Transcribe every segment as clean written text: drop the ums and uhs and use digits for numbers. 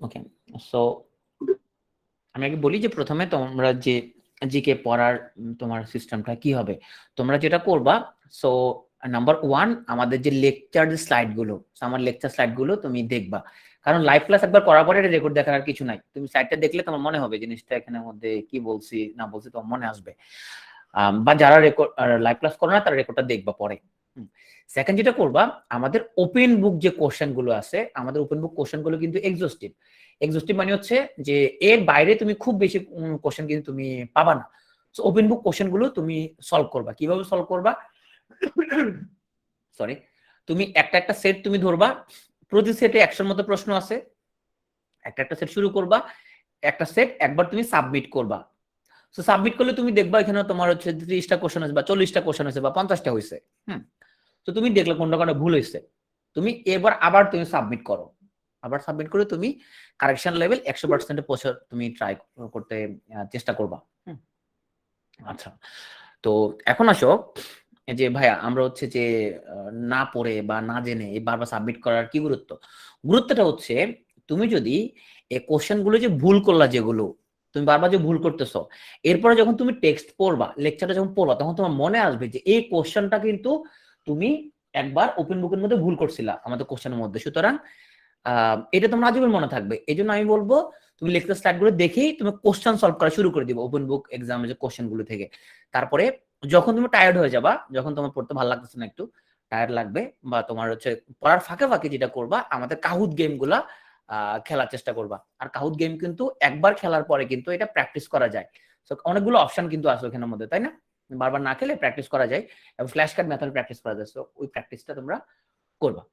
ওকে, so আমি আগে বলি যে প্রথমে তোমরা যে জিকে পড়ার তোমার সিস্টেমটা কি হবে। তোমরা যেটা করবা, সো নাম্বার 1 আমাদের যে লেকচার স্লাইড গুলো, আমার লেকচার স্লাইড গুলো তুমি দেখবা। কারণ লাইভ ক্লাস একবার করার পরে রেকর্ড দেখার আর কিছু নাই, তুমি স্লাইডটা দেখলে তোমার মনে হবে জিনিসটা এখানের মধ্যে কি বলছি না বলছি তোমার মনে আসবে। বা যারা রেকর্ড লাইভ ক্লাস করো না তারা রেকর্ডটা দেখবা পরে। সেকেন্ড যেটা করবা, আমাদের ওপেন বুক যে কোশ্চেন গুলো আছে, আমাদের ওপেন বুক কোশ্চেন গুলো কিন্তু এক্সস্টিভ। এক্সস্টিভ মানে হচ্ছে যে এর বাইরে তুমি খুব বেশি কোশ্চেন কিন্তু তুমি পাবা না। সো ওপেন বুক কোশ্চেন গুলো তুমি সলভ করবা। কিভাবে সলভ করবা? সরি, তুমি একটা একটা সেট তুমি ধরবা, প্রতি সেটে 100 মতো প্রশ্ন আছে, একটা একটা সেট শুরু করবা, একটা সেট একবার তুমি সাবমিট করবা। সো সাবমিট করলে তুমি দেখবা এখানে তোমার হচ্ছে 30টা কোশ্চেন আছে বা 40টা কোশ্চেন আছে বা 50টা হয়েছে। তো তুমি দেখলে কোনটা কোনটা ভুল হয়েছে, তুমি এবার আবার তুমি সাবমিট করো। আবার সাবমিট করে তুমি কারেকশন লেভেল 100% পৌঁছে তুমি ট্রাই করতে চেষ্টা করবা। আচ্ছা, তো এখন আসো যে ভাইয়া আমরা হচ্ছে যে না পড়ে বা না জেনে বারবার সাবমিট করার কি গুরুত্ব। গুরুত্বটা হচ্ছে তুমি যদি এই কোশ্চেন গুলো যে ভুল করলা, যেগুলো তুমি বারবার যে ভুল করতেছো, এরপরে যখন তুমি টেক্সট পড়বা, লেকচারটা যখন পড়বা, তখন তোমার মনে আসবে যে এই কোশ্চেনটা কিন্তু তুমি একবার ওপেন বুকের মধ্যে ভুল করছিলা আমাদের কোশ্চেনের মধ্যে। সুতরাং এটা তোমার আজীবন মনে থাকবে। এই জন্য আমি বলবো তুমি লেকচার স্লাইড গুলো দেখেই তুমি কোশ্চেন সলভ করা শুরু করে দিবে ওপেন বুক এক্সামের যে কোশ্চেন গুলো থেকে। তারপরে যখন তুমি টায়ার্ড হয়ে যাবা, যখন তোমার পড়তে ভালো লাগতেছে না, একটু টায়ার্ড লাগবে, বা তোমার হচ্ছে পড়ার ফাঁকে ফাঁকে যেটা করবা, আমাদের কাহুত গেম গুলা খেলার চেষ্টা করবা। আর কাহুত গেম কিন্তু একবার খেলার পরে কিন্তু এটা প্র্যাকটিস করা যায়। অনেকগুলো অপশন কিন্তু আছে ওখানের মধ্যে, তাই না? বারবার না খেলে প্র্যাকটিস করা যায়, এবং ফ্ল্যাশ কার্ড মেথড প্র্যাকটিস করা যায়। ওই প্র্যাকটিসটা তোমরা করবা।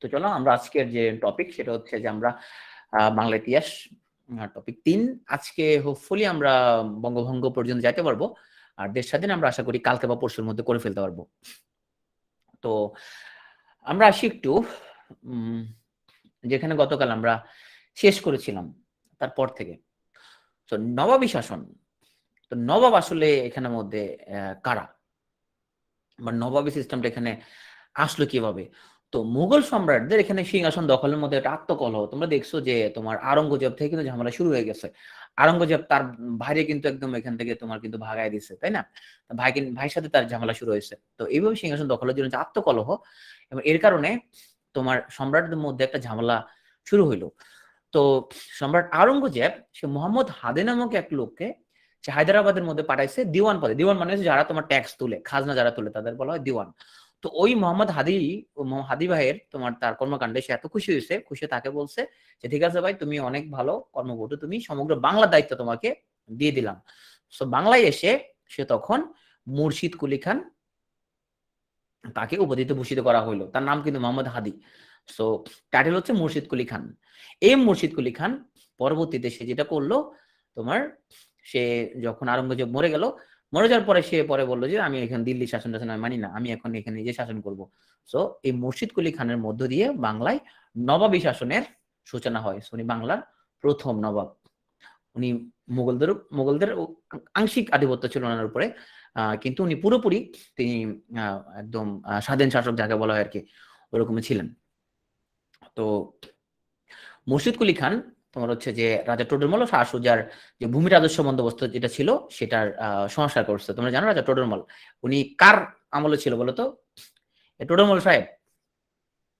তো চলো আমরা আজকের যে টপিক সেটা হচ্ছে যে আমরা বাংলা ইতিহাস টপিক 3। আজকে হোপফুলি আমরা বঙ্গভঙ্গ পর্যন্ত যাইতে পারবো, আর দেশ স্বাধীন আমরা আশা করি কালকে বা পরশুর মধ্যে করে ফেলতে পারবো। তো আমরা আসি একটু যেখানে গতকাল আমরা শেষ করেছিলাম তারপর থেকে। তো নবাবী শাসন, তো নবাব আসলে এখানের মধ্যে কারা, বা নবাবী সিস্টেমটা এখানে আসলো কিভাবে। তো মুঘল সম্রাটদের এখানে সিংহাসন দখলের মধ্যে একটা আত্মকলহ তোমরা দেখছো, যে তোমার আওরঙ্গজেব থেকে কিন্তু ঝামেলা শুরু হয়ে গেছে। আওরঙ্গজেব তার ভাইরে কিন্তু একদম এখান থেকে তোমার কিন্তু ভাগায় দিচ্ছে, তাই না? ভাইয়ের সাথে তার ঝামেলা শুরু হয়েছে। তো এইভাবে সিংহাসন দখলের জন্য আত্মকলহ, এবং এর কারণে তোমার সম্রাটদের মধ্যে একটা ঝামেলা শুরু হইলো। তো সম্রাট আওরঙ্গজেব সে মোহাম্মদ হাদে নামক এক লোককে সে হায়দ্রাবাদের মধ্যে পাঠাইছে দিওয়ান পদে। দিওয়ান মানে যারা তোমার ট্যাক্স তুলে, খাজনা যারা তুলে, তাদের বলা হয় দিওয়ান। তো ওই মোহাম্মদ হাদি ভাইয়ের তোমার তার কর্মকাণ্ডে সে এত খুশি হয়েছে, খুশি তাকে বলছে যে ঠিক আছে ভাই, তুমি অনেক ভালো কর্মপটু, তুমি সমগ্র বাংলার দায়িত্ব তোমাকে দিয়ে দিলাম। সো বাংলায় এসে সে তখন মুর্শিদ কুলি খান তাকে উপাধিতে ভূষিত করা হইলো। তার নাম কিন্তু মোহাম্মদ হাদি। সো টাইটেল হচ্ছে মুর্শিদ কুলি খান। এই মুর্শিদ কুলি খান পরবর্তীতে সে যেটা করলো তোমার, সে যখন আওরঙ্গজেব মরে গেল, মরে যাওয়ার পরে সে পরে বললো যে আমি এখানে দিল্লি শাসন টাসন আমি মানি না, আমি এখন এখানে নিজে শাসন করব। সো এই মুর্শিদ কুলি খানের মধ্য দিয়ে বাংলায় নবাবী শাসনের সূচনা হয়। উনি বাংলার প্রথম নবাব। উনি মুঘলদের আংশিক আধিপত্য ছিল ওনার উপরে, কিন্তু উনি পুরোপুরি তিনি একদম স্বাধীন শাসক যাকে বলা হয় আর কি, ওরকমই ছিলেন। তো মুর্শিদ কুলি খান তোমার হচ্ছে যে রাজা টোডরমল ও শাহ সুজার যে ভূমি রাজস্ব বন্দোবস্ত যেটা ছিল সেটার সংস্কার করছে। তোমরা জানো রাজা টোডরমল উনি কার আমলে ছিল বলো তো? টোডরমল সাহেব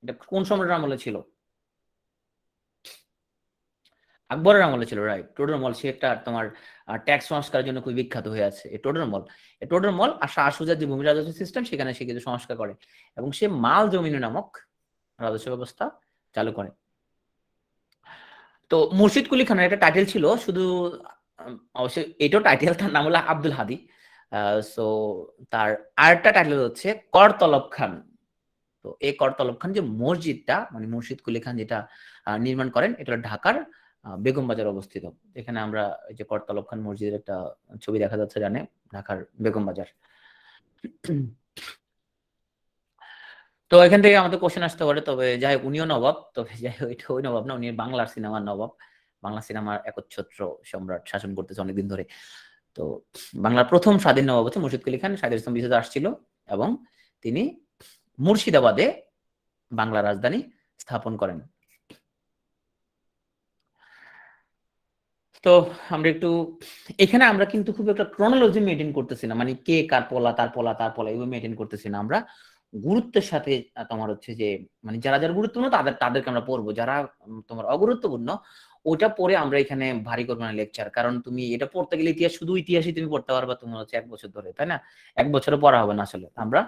এটা কোন সম্রাটের আমলে ছিল? আকবরের আমলে ছিল, রাইট। টোডরমল সে একটা তোমার ট্যাক্স সংস্কারের জন্য খুব বিখ্যাত হয়ে আছে এই টোডরমল। এই টোডরমল আর শাহ সুজার যে ভূমি রাজস্ব সিস্টেম সেখানে সে কিছু সংস্কার করে, এবং সে মাল জমিন নামক রাজস্ব ব্যবস্থা চালু করে। তো মুর্শিদ কুলি খানের একটা টাইটেল ছিল শুধু, অবশ্যই এটাও টাইটেল, তার নাম হলো আব্দুল হাদি। সো তার আরেকটা টাইটেল হচ্ছে করতলব খান। তো এই করতলব খান যে মসজিদটা মানে মুর্শিদ কুলি খান যেটা নির্মাণ করেন, এটা ঢাকার বেগম বাজার অবস্থিত। এখানে আমরা এই যে করতলব খান মসজিদের একটা ছবি দেখা যাচ্ছে, জানে, ঢাকার বেগম বাজার। তো এখান থেকে আমাদের কোশ্চেন আসতে পারে, তবে যাই হোক উনিও নবাব, তবে যাই হোক এটা ওই নবাব না, উনি বাংলার সিনেমার নবাব। বাংলা সিনেমার একচ্ছত্র সম্রাট, শাসন করতেছে অনেকদিন ধরে। তো বাংলার প্রথম স্বাধীন নবাব হচ্ছে মুর্শিদ কুলি খান। সাইদুল ইসলাম বিসিতে আসছিল, এবং তিনি মুর্শিদাবাদে বাংলা রাজধানী স্থাপন করেন। তো আমরা একটু এখানে আমরা কিন্তু খুব একটা ক্রনোলজি মেনটেন করতেছি না, মানে কে কার পোলা তার পোলা তার পোলা এগুলো মেনটেন করতেছি না আমরা। গুরুত্বের সাথে তোমার হচ্ছে যে মানে যারা যারা গুরুত্বপূর্ণ তাদেরকে আমরা পড়বো, যারা তোমার অগুরুত্বপূর্ণ ওটা পড়ে আমরা এখানে ভারী করবো না লেকচার। কারণ তুমি এটা পড়তে গেলে ইতিহাস, শুধু ইতিহাসই তুমি পড়তে পারবা তোমার হচ্ছে 1 বছর ধরে, তাই না? 1 বছরে পড়া হবে না আসলে। আমরা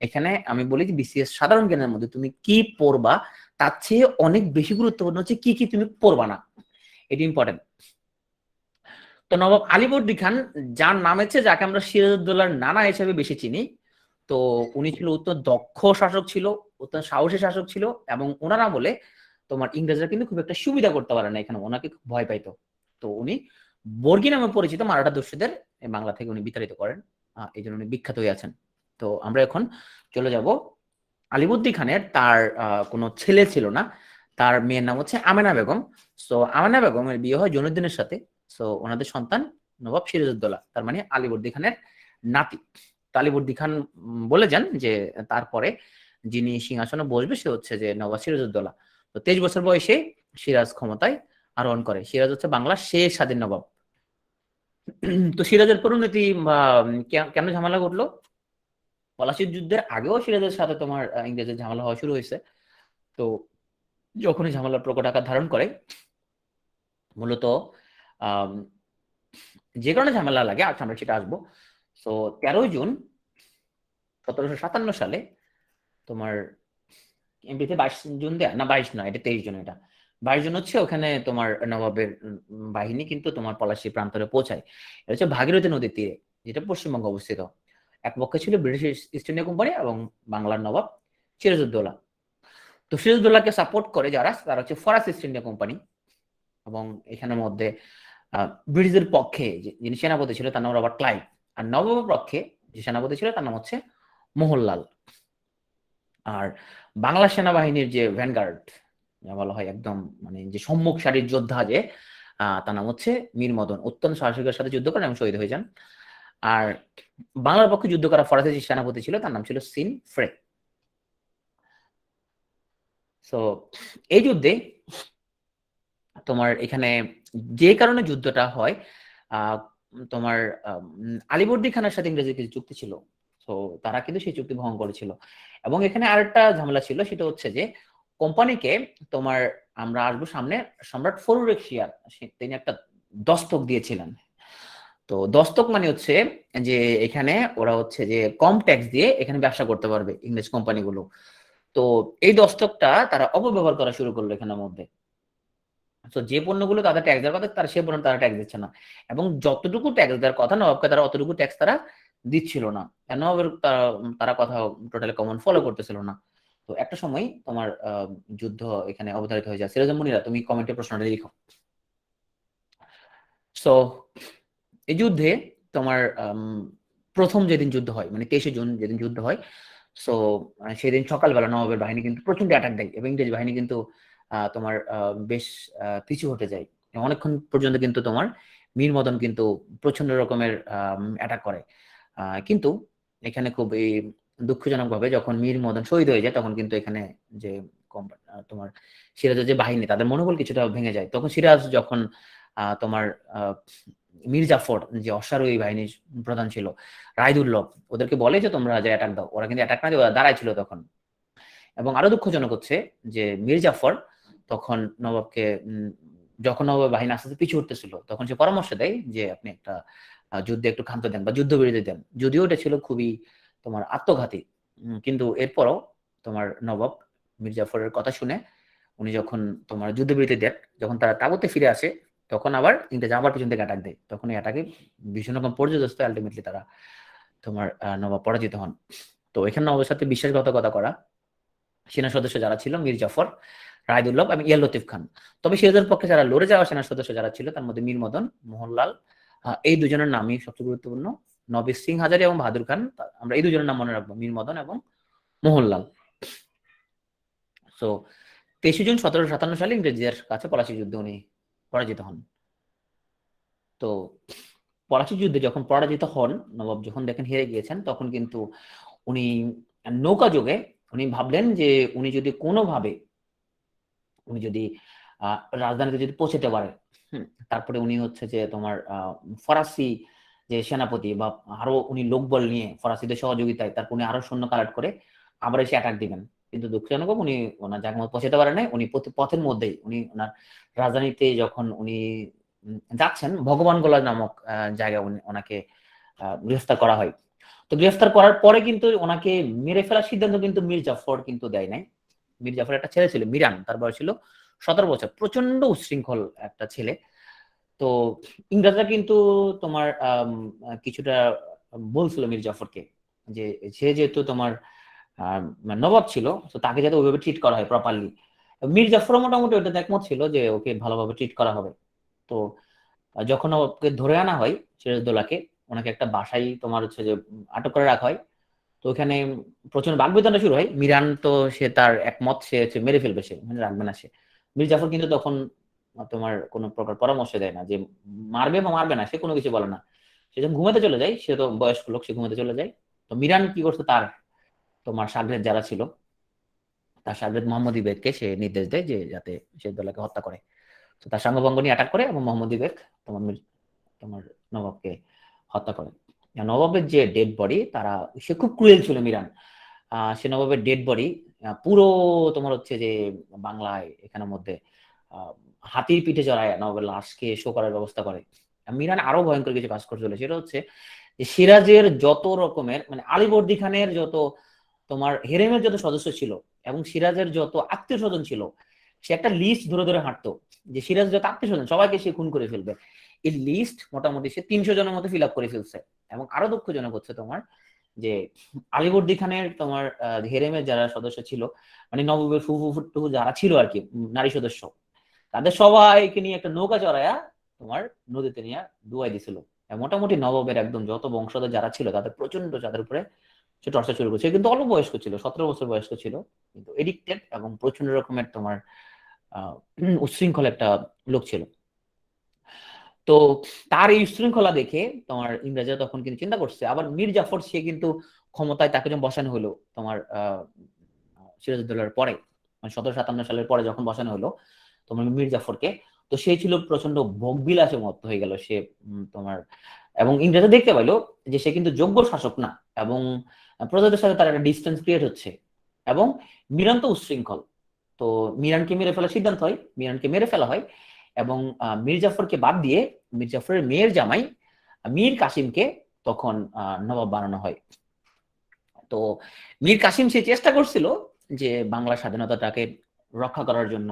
এখানে আমি বলি যে বিসিএস সাধারণ জ্ঞানের মধ্যে তুমি কি পড়বা তার চেয়ে অনেক বেশি গুরুত্বপূর্ণ হচ্ছে কি কি তুমি পড়বা না, এটা ইম্পর্টেন্ট। তো নবাব আলীবর্দী খান, যার নাম হচ্ছে, যাকে আমরা সিরাজউদ্দৌলার নানা হিসেবে বেশি চিনি, তো উনি ছিল অত্যন্ত দক্ষ শাসক ছিল, অত্যন্ত সাহসী শাসক ছিল, এবং ওনারা বলে তোমার ইংরেজরা কিন্তু খুব একটা সুবিধা করতে পারে না, এখানে ওনাকে খুব ভয় পাইতো। তো উনি বর্গী নামে পরিচিত মারাঠা দস্যুদের বাংলা থেকে উনি বিতাড়িত করেন, এই জন্য উনি বিখ্যাত হয়ে আছেন। তো আমরা এখন চলে যাব আলীবর্দী খানের, তার কোনো ছেলে ছিল না, তার মেয়ের নাম হচ্ছে আমেনা বেগম। সো আমেনা বেগমের বিয়ে হয় জৈনুদ্দিনের সাথে। সো ওনাদের সন্তান নবাব সিরাজউদ্দৌলা, তার মানে আলীবর্দী খানের নাতি। তো আলীবর্দী খান বলে যান যে তারপরে যিনি সিংহাসনে বসবে সে হচ্ছে যে নবাব সিরাজউদ্দৌলা। তো 23 বছর বয়সে সিরাজ ক্ষমতায় আরোহণ করে। সিরাজ হচ্ছে বাংলার শেষ স্বাধীন নবাব। তো সিরাজের পরিণতি বা কেন ঝামেলা ঘটলো, পলাশির যুদ্ধের আগেও সিরাজের সাথে তোমার ইংরেজের ঝামেলা হওয়া শুরু হয়েছে। তো যখনই ঝামেলার প্রকট আকার ধারণ করে, মূলত যে কারণে ঝামেলা লাগে, আচ্ছা আমরা সেটা আসবো। তো 13 জুন 1757 সালে তোমার এমপিতে 22 জুন দেয়া না, 22 নয়, এটা 23 জুন, এটা 22 জুন হচ্ছে ওখানে তোমার নবাবের বাহিনী কিন্তু তোমার পলাশী প্রান্তরে পৌঁছায়। এটা হচ্ছে ভাগীরথী নদীর তীরে, যেটা পশ্চিমবঙ্গে অবস্থিত। এক পক্ষে ছিল ব্রিটিশ ইস্ট ইন্ডিয়া কোম্পানি এবং বাংলার নবাব সিরাজউদ্দৌলা। তো সিরাজউদ্দৌলাকে সাপোর্ট করে যারা, তারা হচ্ছে ফরাসি ইস্ট ইন্ডিয়া কোম্পানি। এবং এখানের মধ্যে ব্রিটিশদের পক্ষে যিনি সেনাপতি ছিল তার নাম রবার্ট ক্লাইভ, আর নবাবের পক্ষে যে সেনাপতি ছিল তার নাম হচ্ছে মোহনলাল। আর বাংলা সেনাবাহিনীর যে ভ্যানগার্ড বলা হয়, একদম মানে যে সম্মুখ সারির যোদ্ধা, যে তার নাম হচ্ছে মীর মদন, অত্যন্ত সাহসিকতার সাথে যুদ্ধ করেন এবং শহীদ হয়ে যান। আর বাংলার পক্ষে যুদ্ধ করা ফরাসি যে সেনাপতি ছিল তার নাম ছিল সিন ফ্রে। তো এই যুদ্ধে তোমার এখানে যে কারণে যুদ্ধটা হয়, তোমার আলীবর্দী খানের সাথে ইংরেজের কিছু চুক্তি ছিল। তো তারা কিন্তু সেই চুক্তি ভঙ্গ করেছিল। এবং এখানে আরেকটা ঝামেলা ছিল, সেটা হচ্ছে যে কোম্পানিকে তোমার, আমরা আসবো সামনে, সম্রাট ফরুরেক শিয়ার তিনি একটা দস্তক দিয়েছিলেন। তো দস্তক মানে হচ্ছে যে এখানে ওরা হচ্ছে যে কম ট্যাক্স দিয়ে এখানে ব্যবসা করতে পারবে ইংরেজ কোম্পানিগুলো। তো এই দস্তকটা তারা অপব্যবহার করা শুরু করলো এখানের মধ্যে। তো যে পণ্যগুলো তাদের ট্যাক্স দেওয়ার কথা, তারা সে পণ্য তারা ট্যাক্স দিচ্ছে না, এবং যতটুকু ট্যাক্স দেওয়ার কথা নবাবকে তারা অতটুকু ট্যাক্স তারা দিচ্ছিল না। নবাবের তারা কথা টোটালি কমন ফলো করতেছিল না। তো একটা সময় তোমার যুদ্ধ এখানে অবধারিত হয়ে যায়। সিরাজ মুনিরা, তুমি কমেন্টে প্রশ্নটা লিখো। সো এই যুদ্ধে তোমার প্রথম যেদিন যুদ্ধ হয়, মানে 23 জুন যেদিন যুদ্ধ হয়, সো সেদিন সকালবেলা নবাবের বাহিনী কিন্তু প্রচন্ড অ্যাটাক দেয়, এবং ইংরেজ বাহিনী কিন্তু তোমার বেশ পিছু হটে যায়। অনেকক্ষণ পর্যন্ত কিন্তু তোমার মীর মদন কিন্তু প্রচন্ড রকমের অ্যাটাক করে। কিন্তু এখানে খুব এই দুঃখজনক ভাবে যখন মীর মদন শহীদ হয়ে যায়, তখন কিন্তু এখানে যে তোমার সিরাজের যে বাহিনী, তাদের মনোবল কিছুটা ভেঙে যায়। তখন সিরাজ যখন তোমার মীর জাফর, যে অশ্বারোহী বাহিনীর প্রধান ছিল, রায়দুল্লভ, ওদেরকে বলে যে তোমরা যে অ্যাটাক দাও, ওরা কিন্তু অ্যাটাক না দিয়ে ওরা দাঁড়ায় ছিল তখন। এবং আরো দুঃখজনক হচ্ছে যে মীর জাফর তখন নবাবকে, যখন নবাব বাহিনী আস্তে আস্তে পিছু উঠতেছিল, তখন সে পরামর্শ দেয় যে আপনি একটা যুদ্ধে একটু ক্ষান্ত দেন বা যুদ্ধবিরতি দেন। যদিও এটা ছিল খুবই তোমার আত্মঘাতী, কিন্তু এরপরও তোমার নবাব মীর জাফরের কথা শুনে উনি যখন তোমার যুদ্ধবিরতি দেন, যখন তারা তাঁবুতে ফিরে আসে, তখন আবার ইংরেজ আবার পিছন থেকে অ্যাটাক দেয়। তখন এই অ্যাটাকে ভীষণ রকম পর্যদস্ত, আলটিমেটলি তারা তোমার নবাব পরাজিত হন। তো এখানে নবাবের সাথে বিশ্বাসঘাতকতা করা সেনা সদস্য যারা ছিল মীর জাফর, রায়দুল্লভ এবং ইয়া লতিফ খান। তবে সিরাজের পক্ষে যারা লড়ে যাওয়া সেনা সদস্য যারা ছিল, তার মধ্যে মীর মদন, মোহনলাল, এই দুজনের নামই সবচেয়ে গুরুত্বপূর্ণ। নবীর সিং হাজারি এবং বাহাদুর খান, আমরা এই দুজনের নাম মনে রাখবো, মীর মদন এবং মোহনলাল। সো 23 জুন 1757 সালে ইংরেজদের কাছে পলাশী যুদ্ধে উনি পরাজিত হন। তো পলাশী যুদ্ধে যখন পরাজিত হন, নবাব যখন দেখেন হেরে গিয়েছেন, তখন কিন্তু উনি নৌকা যোগে উনি ভাবলেন যে উনি যদি কোনোভাবে উনি যদি রাজধানীতে যদি পৌঁছাতে পারে, তারপরে উনি হচ্ছে যে তোমার ফরাসি যে সেনাপতি বা আরো উনি লোকবল নিয়ে ফরাসিদের সহযোগিতায় তারপর উনি আরো সৈন্য কালেক্ট করে আবার এসে অ্যাটাক দিবেন, কিন্তু দুঃখজনক উনি ওনার জায়গা মতো পৌঁছাতে পারেন নাই। উনি পথের মধ্যেই উনি ওনার রাজধানীতে যখন উনি যাচ্ছেন, ভগবান গোলা নামক জায়গায় ওনাকে গ্রেফতার করা হয়। তো গ্রেফতার করার পরে কিন্তু ওনাকে মেরে ফেলার সিদ্ধান্ত কিন্তু মীর জাফর কিন্তু দেয় নাই। মীর জাফর একটা ছেলে ছিল মিরান, তার বয়স ছিল 17 বছর, প্রচন্ড উচ্ছৃঙ্খল একটা ছেলে। তো ইংরেজরা কিন্তু তোমার কিছুটা বলছিল মীর জাফরকে যে সে যেহেতু তোমার নবাব ছিল, তো তাকে যাতে ওইভাবে ট্রিট করা হয় প্রপারলি। মীর জাফর মোটামুটি ওইটা একমত ছিল যে ওকে ভালোভাবে ট্রিট করা হবে। তো যখন ওকে ধরে আনা হয় সিরাজদৌল্লাকে, ওনাকে একটা বাসায় তোমার হচ্ছে যে আটক করে রাখা হয়। তো ওখানে প্রচন্ড বাকবিতণ্ডা শুরু হয়। মিরান তো সে তার একমত, সে হচ্ছে মেরে ফেলবে, সে মানে রাখবে না সে। মীর জাফর কিন্তু তখন তোমার কোনো প্রকার পরামর্শ দেয় না যে মারবে বা মারবে না, সে কোনো কিছু বলে না। সে যখন ঘুমাতে চলে যায়, সে তো বয়স্ক লোক, সে ঘুমাতে চলে যায়। তো মিরান কি করছে, তার তোমার শাগরেদ যারা ছিল, তার শাগরেদ মোহাম্মদ ইবেদকে সে নির্দেশ দেয় যে যাতে সে দোলাকে হত্যা করে। তো তার সাঙ্গভঙ্গ নিয়ে অ্যাটাক করে এবং মোহাম্মদ ইবেদ তোমার তোমার নবাবকে হত্যা করে। নবাবের যে ডেড বডি, তারা সে খুব ক্রুয়েল ছিল মিরান। সে নবাবের ডেড বডি পুরো তোমার হচ্ছে যে বাংলায় এখানের মধ্যে আহ, হাতির পিঠে চড়ায় নবাবের লাশকে শো করার ব্যবস্থা করে। মিরান আরো ভয়ঙ্কর কিছু কাজ করছিল, সেটা হচ্ছে যে সিরাজের যত রকমের মানে আলীবর্দী খানের যত তোমার হেরেমের যত সদস্য ছিল এবং সিরাজের যত আত্মীয় স্বজন ছিল, সে একটা লিস্ট ধরে ধরে হাঁটতো যে সিরাজ যত আত্মীয় স্বজন সবাইকে সে খুন করে ফেলবে। এই লিস্ট মোটামুটি সে 300 জনের মতো ফিল আপ করে ফেলছে। এবং আরো দুঃখজনক হচ্ছে তোমার যে আলীবর্দী খানের তোমার হেরেমের যারা সদস্য ছিল, মানে নবাবের ফুফু ফুটু যারা ছিল আর কি, নারী সদস্য, তাদের সবাইকে নিয়ে একটা নৌকা চড়াইয়া তোমার নদীতে নিয়ে ডুবাই দিছিল। মোটামুটি নবাবের একদম যত বংশধর যারা ছিল তাদের প্রচন্ড তাদের উপরে সে টর্চার শুরু করছে। সে কিন্তু অল্প বয়স্ক ছিল, 17 বছর বয়স্ক ছিল, কিন্তু এডিক্টেড এবং প্রচন্ড রকমের তোমার আহ উচ্ছৃঙ্খল একটা লোক ছিল। তো তার এই উচ্ছৃঙ্খলা দেখে তোমার ইংরেজরা তখন কিন্তু চিন্তা করছে আবার মীর জাফর, সে কিন্তু ক্ষমতায় তাকে যখন বসানো হলো তোমার সিরাজউদ্দৌলার পরে, মানে 1757 সালের পরে যখন বসানো হলো তোমার মীর জাফরকে, তো সে ছিল প্রচন্ড ভোগবিলাসে মত্ত হয়ে গেল সে। তোমার এবং ইংরেজরা দেখতে পাইলো যে সে কিন্তু যোগ্য শাসক না, এবং প্রজাদের সাথে তার একটা ডিস্টেন্স ক্রিয়েট হচ্ছে, এবং মিরান তো উচ্ছৃঙ্খল। তো মিরানকে মেরে ফেলার সিদ্ধান্ত হয়, মিরানকে মেরে ফেলা হয়। এবং মীর জাফরকে বাদ দিয়ে মীর জাফরের মেয়ের জামাই মীর কাসিমকে তখন নবাব বানানো হয়। তো মীর কাসিম সে চেষ্টা করছিল যে বাংলার স্বাধীনতাটাকে রক্ষা করার জন্য,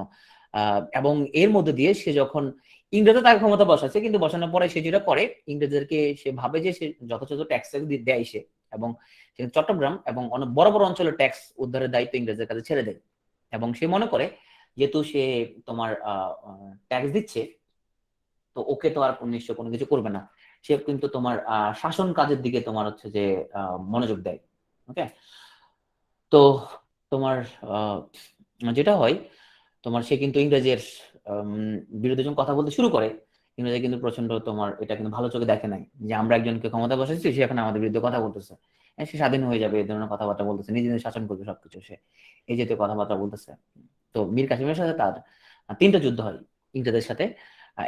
এবং এর মধ্যে দিয়ে সে যখন ইংরেজরা তার ক্ষমতা বসাচ্ছে, কিন্তু বসানোর পরে সে যেটা করে, ইংরেজদেরকে সে ভাবে যে সে যথাযথ ট্যাক্স দেয় সে, এবং সে চট্টগ্রাম এবং অনেক বড় বড় অঞ্চলের ট্যাক্স উদ্ধারের দায়িত্ব ইংরেজদের কাছে ছেড়ে দেয়। এবং সে মনে করে যেহেতু সে তোমার ট্যাক্স দিচ্ছে, তো ওকে তো আর নিশ্চয় কোনো কিছু করবে না। সে কিন্তু তোমার শাসন কাজের দিকে তোমার হচ্ছে যে মনোযোগ দেয়। ওকে। তো তোমার আহ, যেটা হয়, তোমার সে কিন্তু ইংরেজের বিরুদ্ধে যখন কথা বলতে শুরু করে, ইংরেজি কিন্তু প্রচন্ড তোমার এটা কিন্তু ভালো চোখে দেখে নাই যে আমরা একজনকে ক্ষমতা বসাচ্ছি, সে এখন আমাদের বিরুদ্ধে কথা বলতেছে। সে স্বাধীন হয়ে যাবে এই ধরনের কথাবার্তা বলতেছে, নিজে নিজে শাসন করবে সবকিছু, সে এই জাতীয় কথাবার্তা বলতেছে। তো মীর কাসিমের সাথে তার 3টা যুদ্ধ হয় ইংরেজদের সাথে।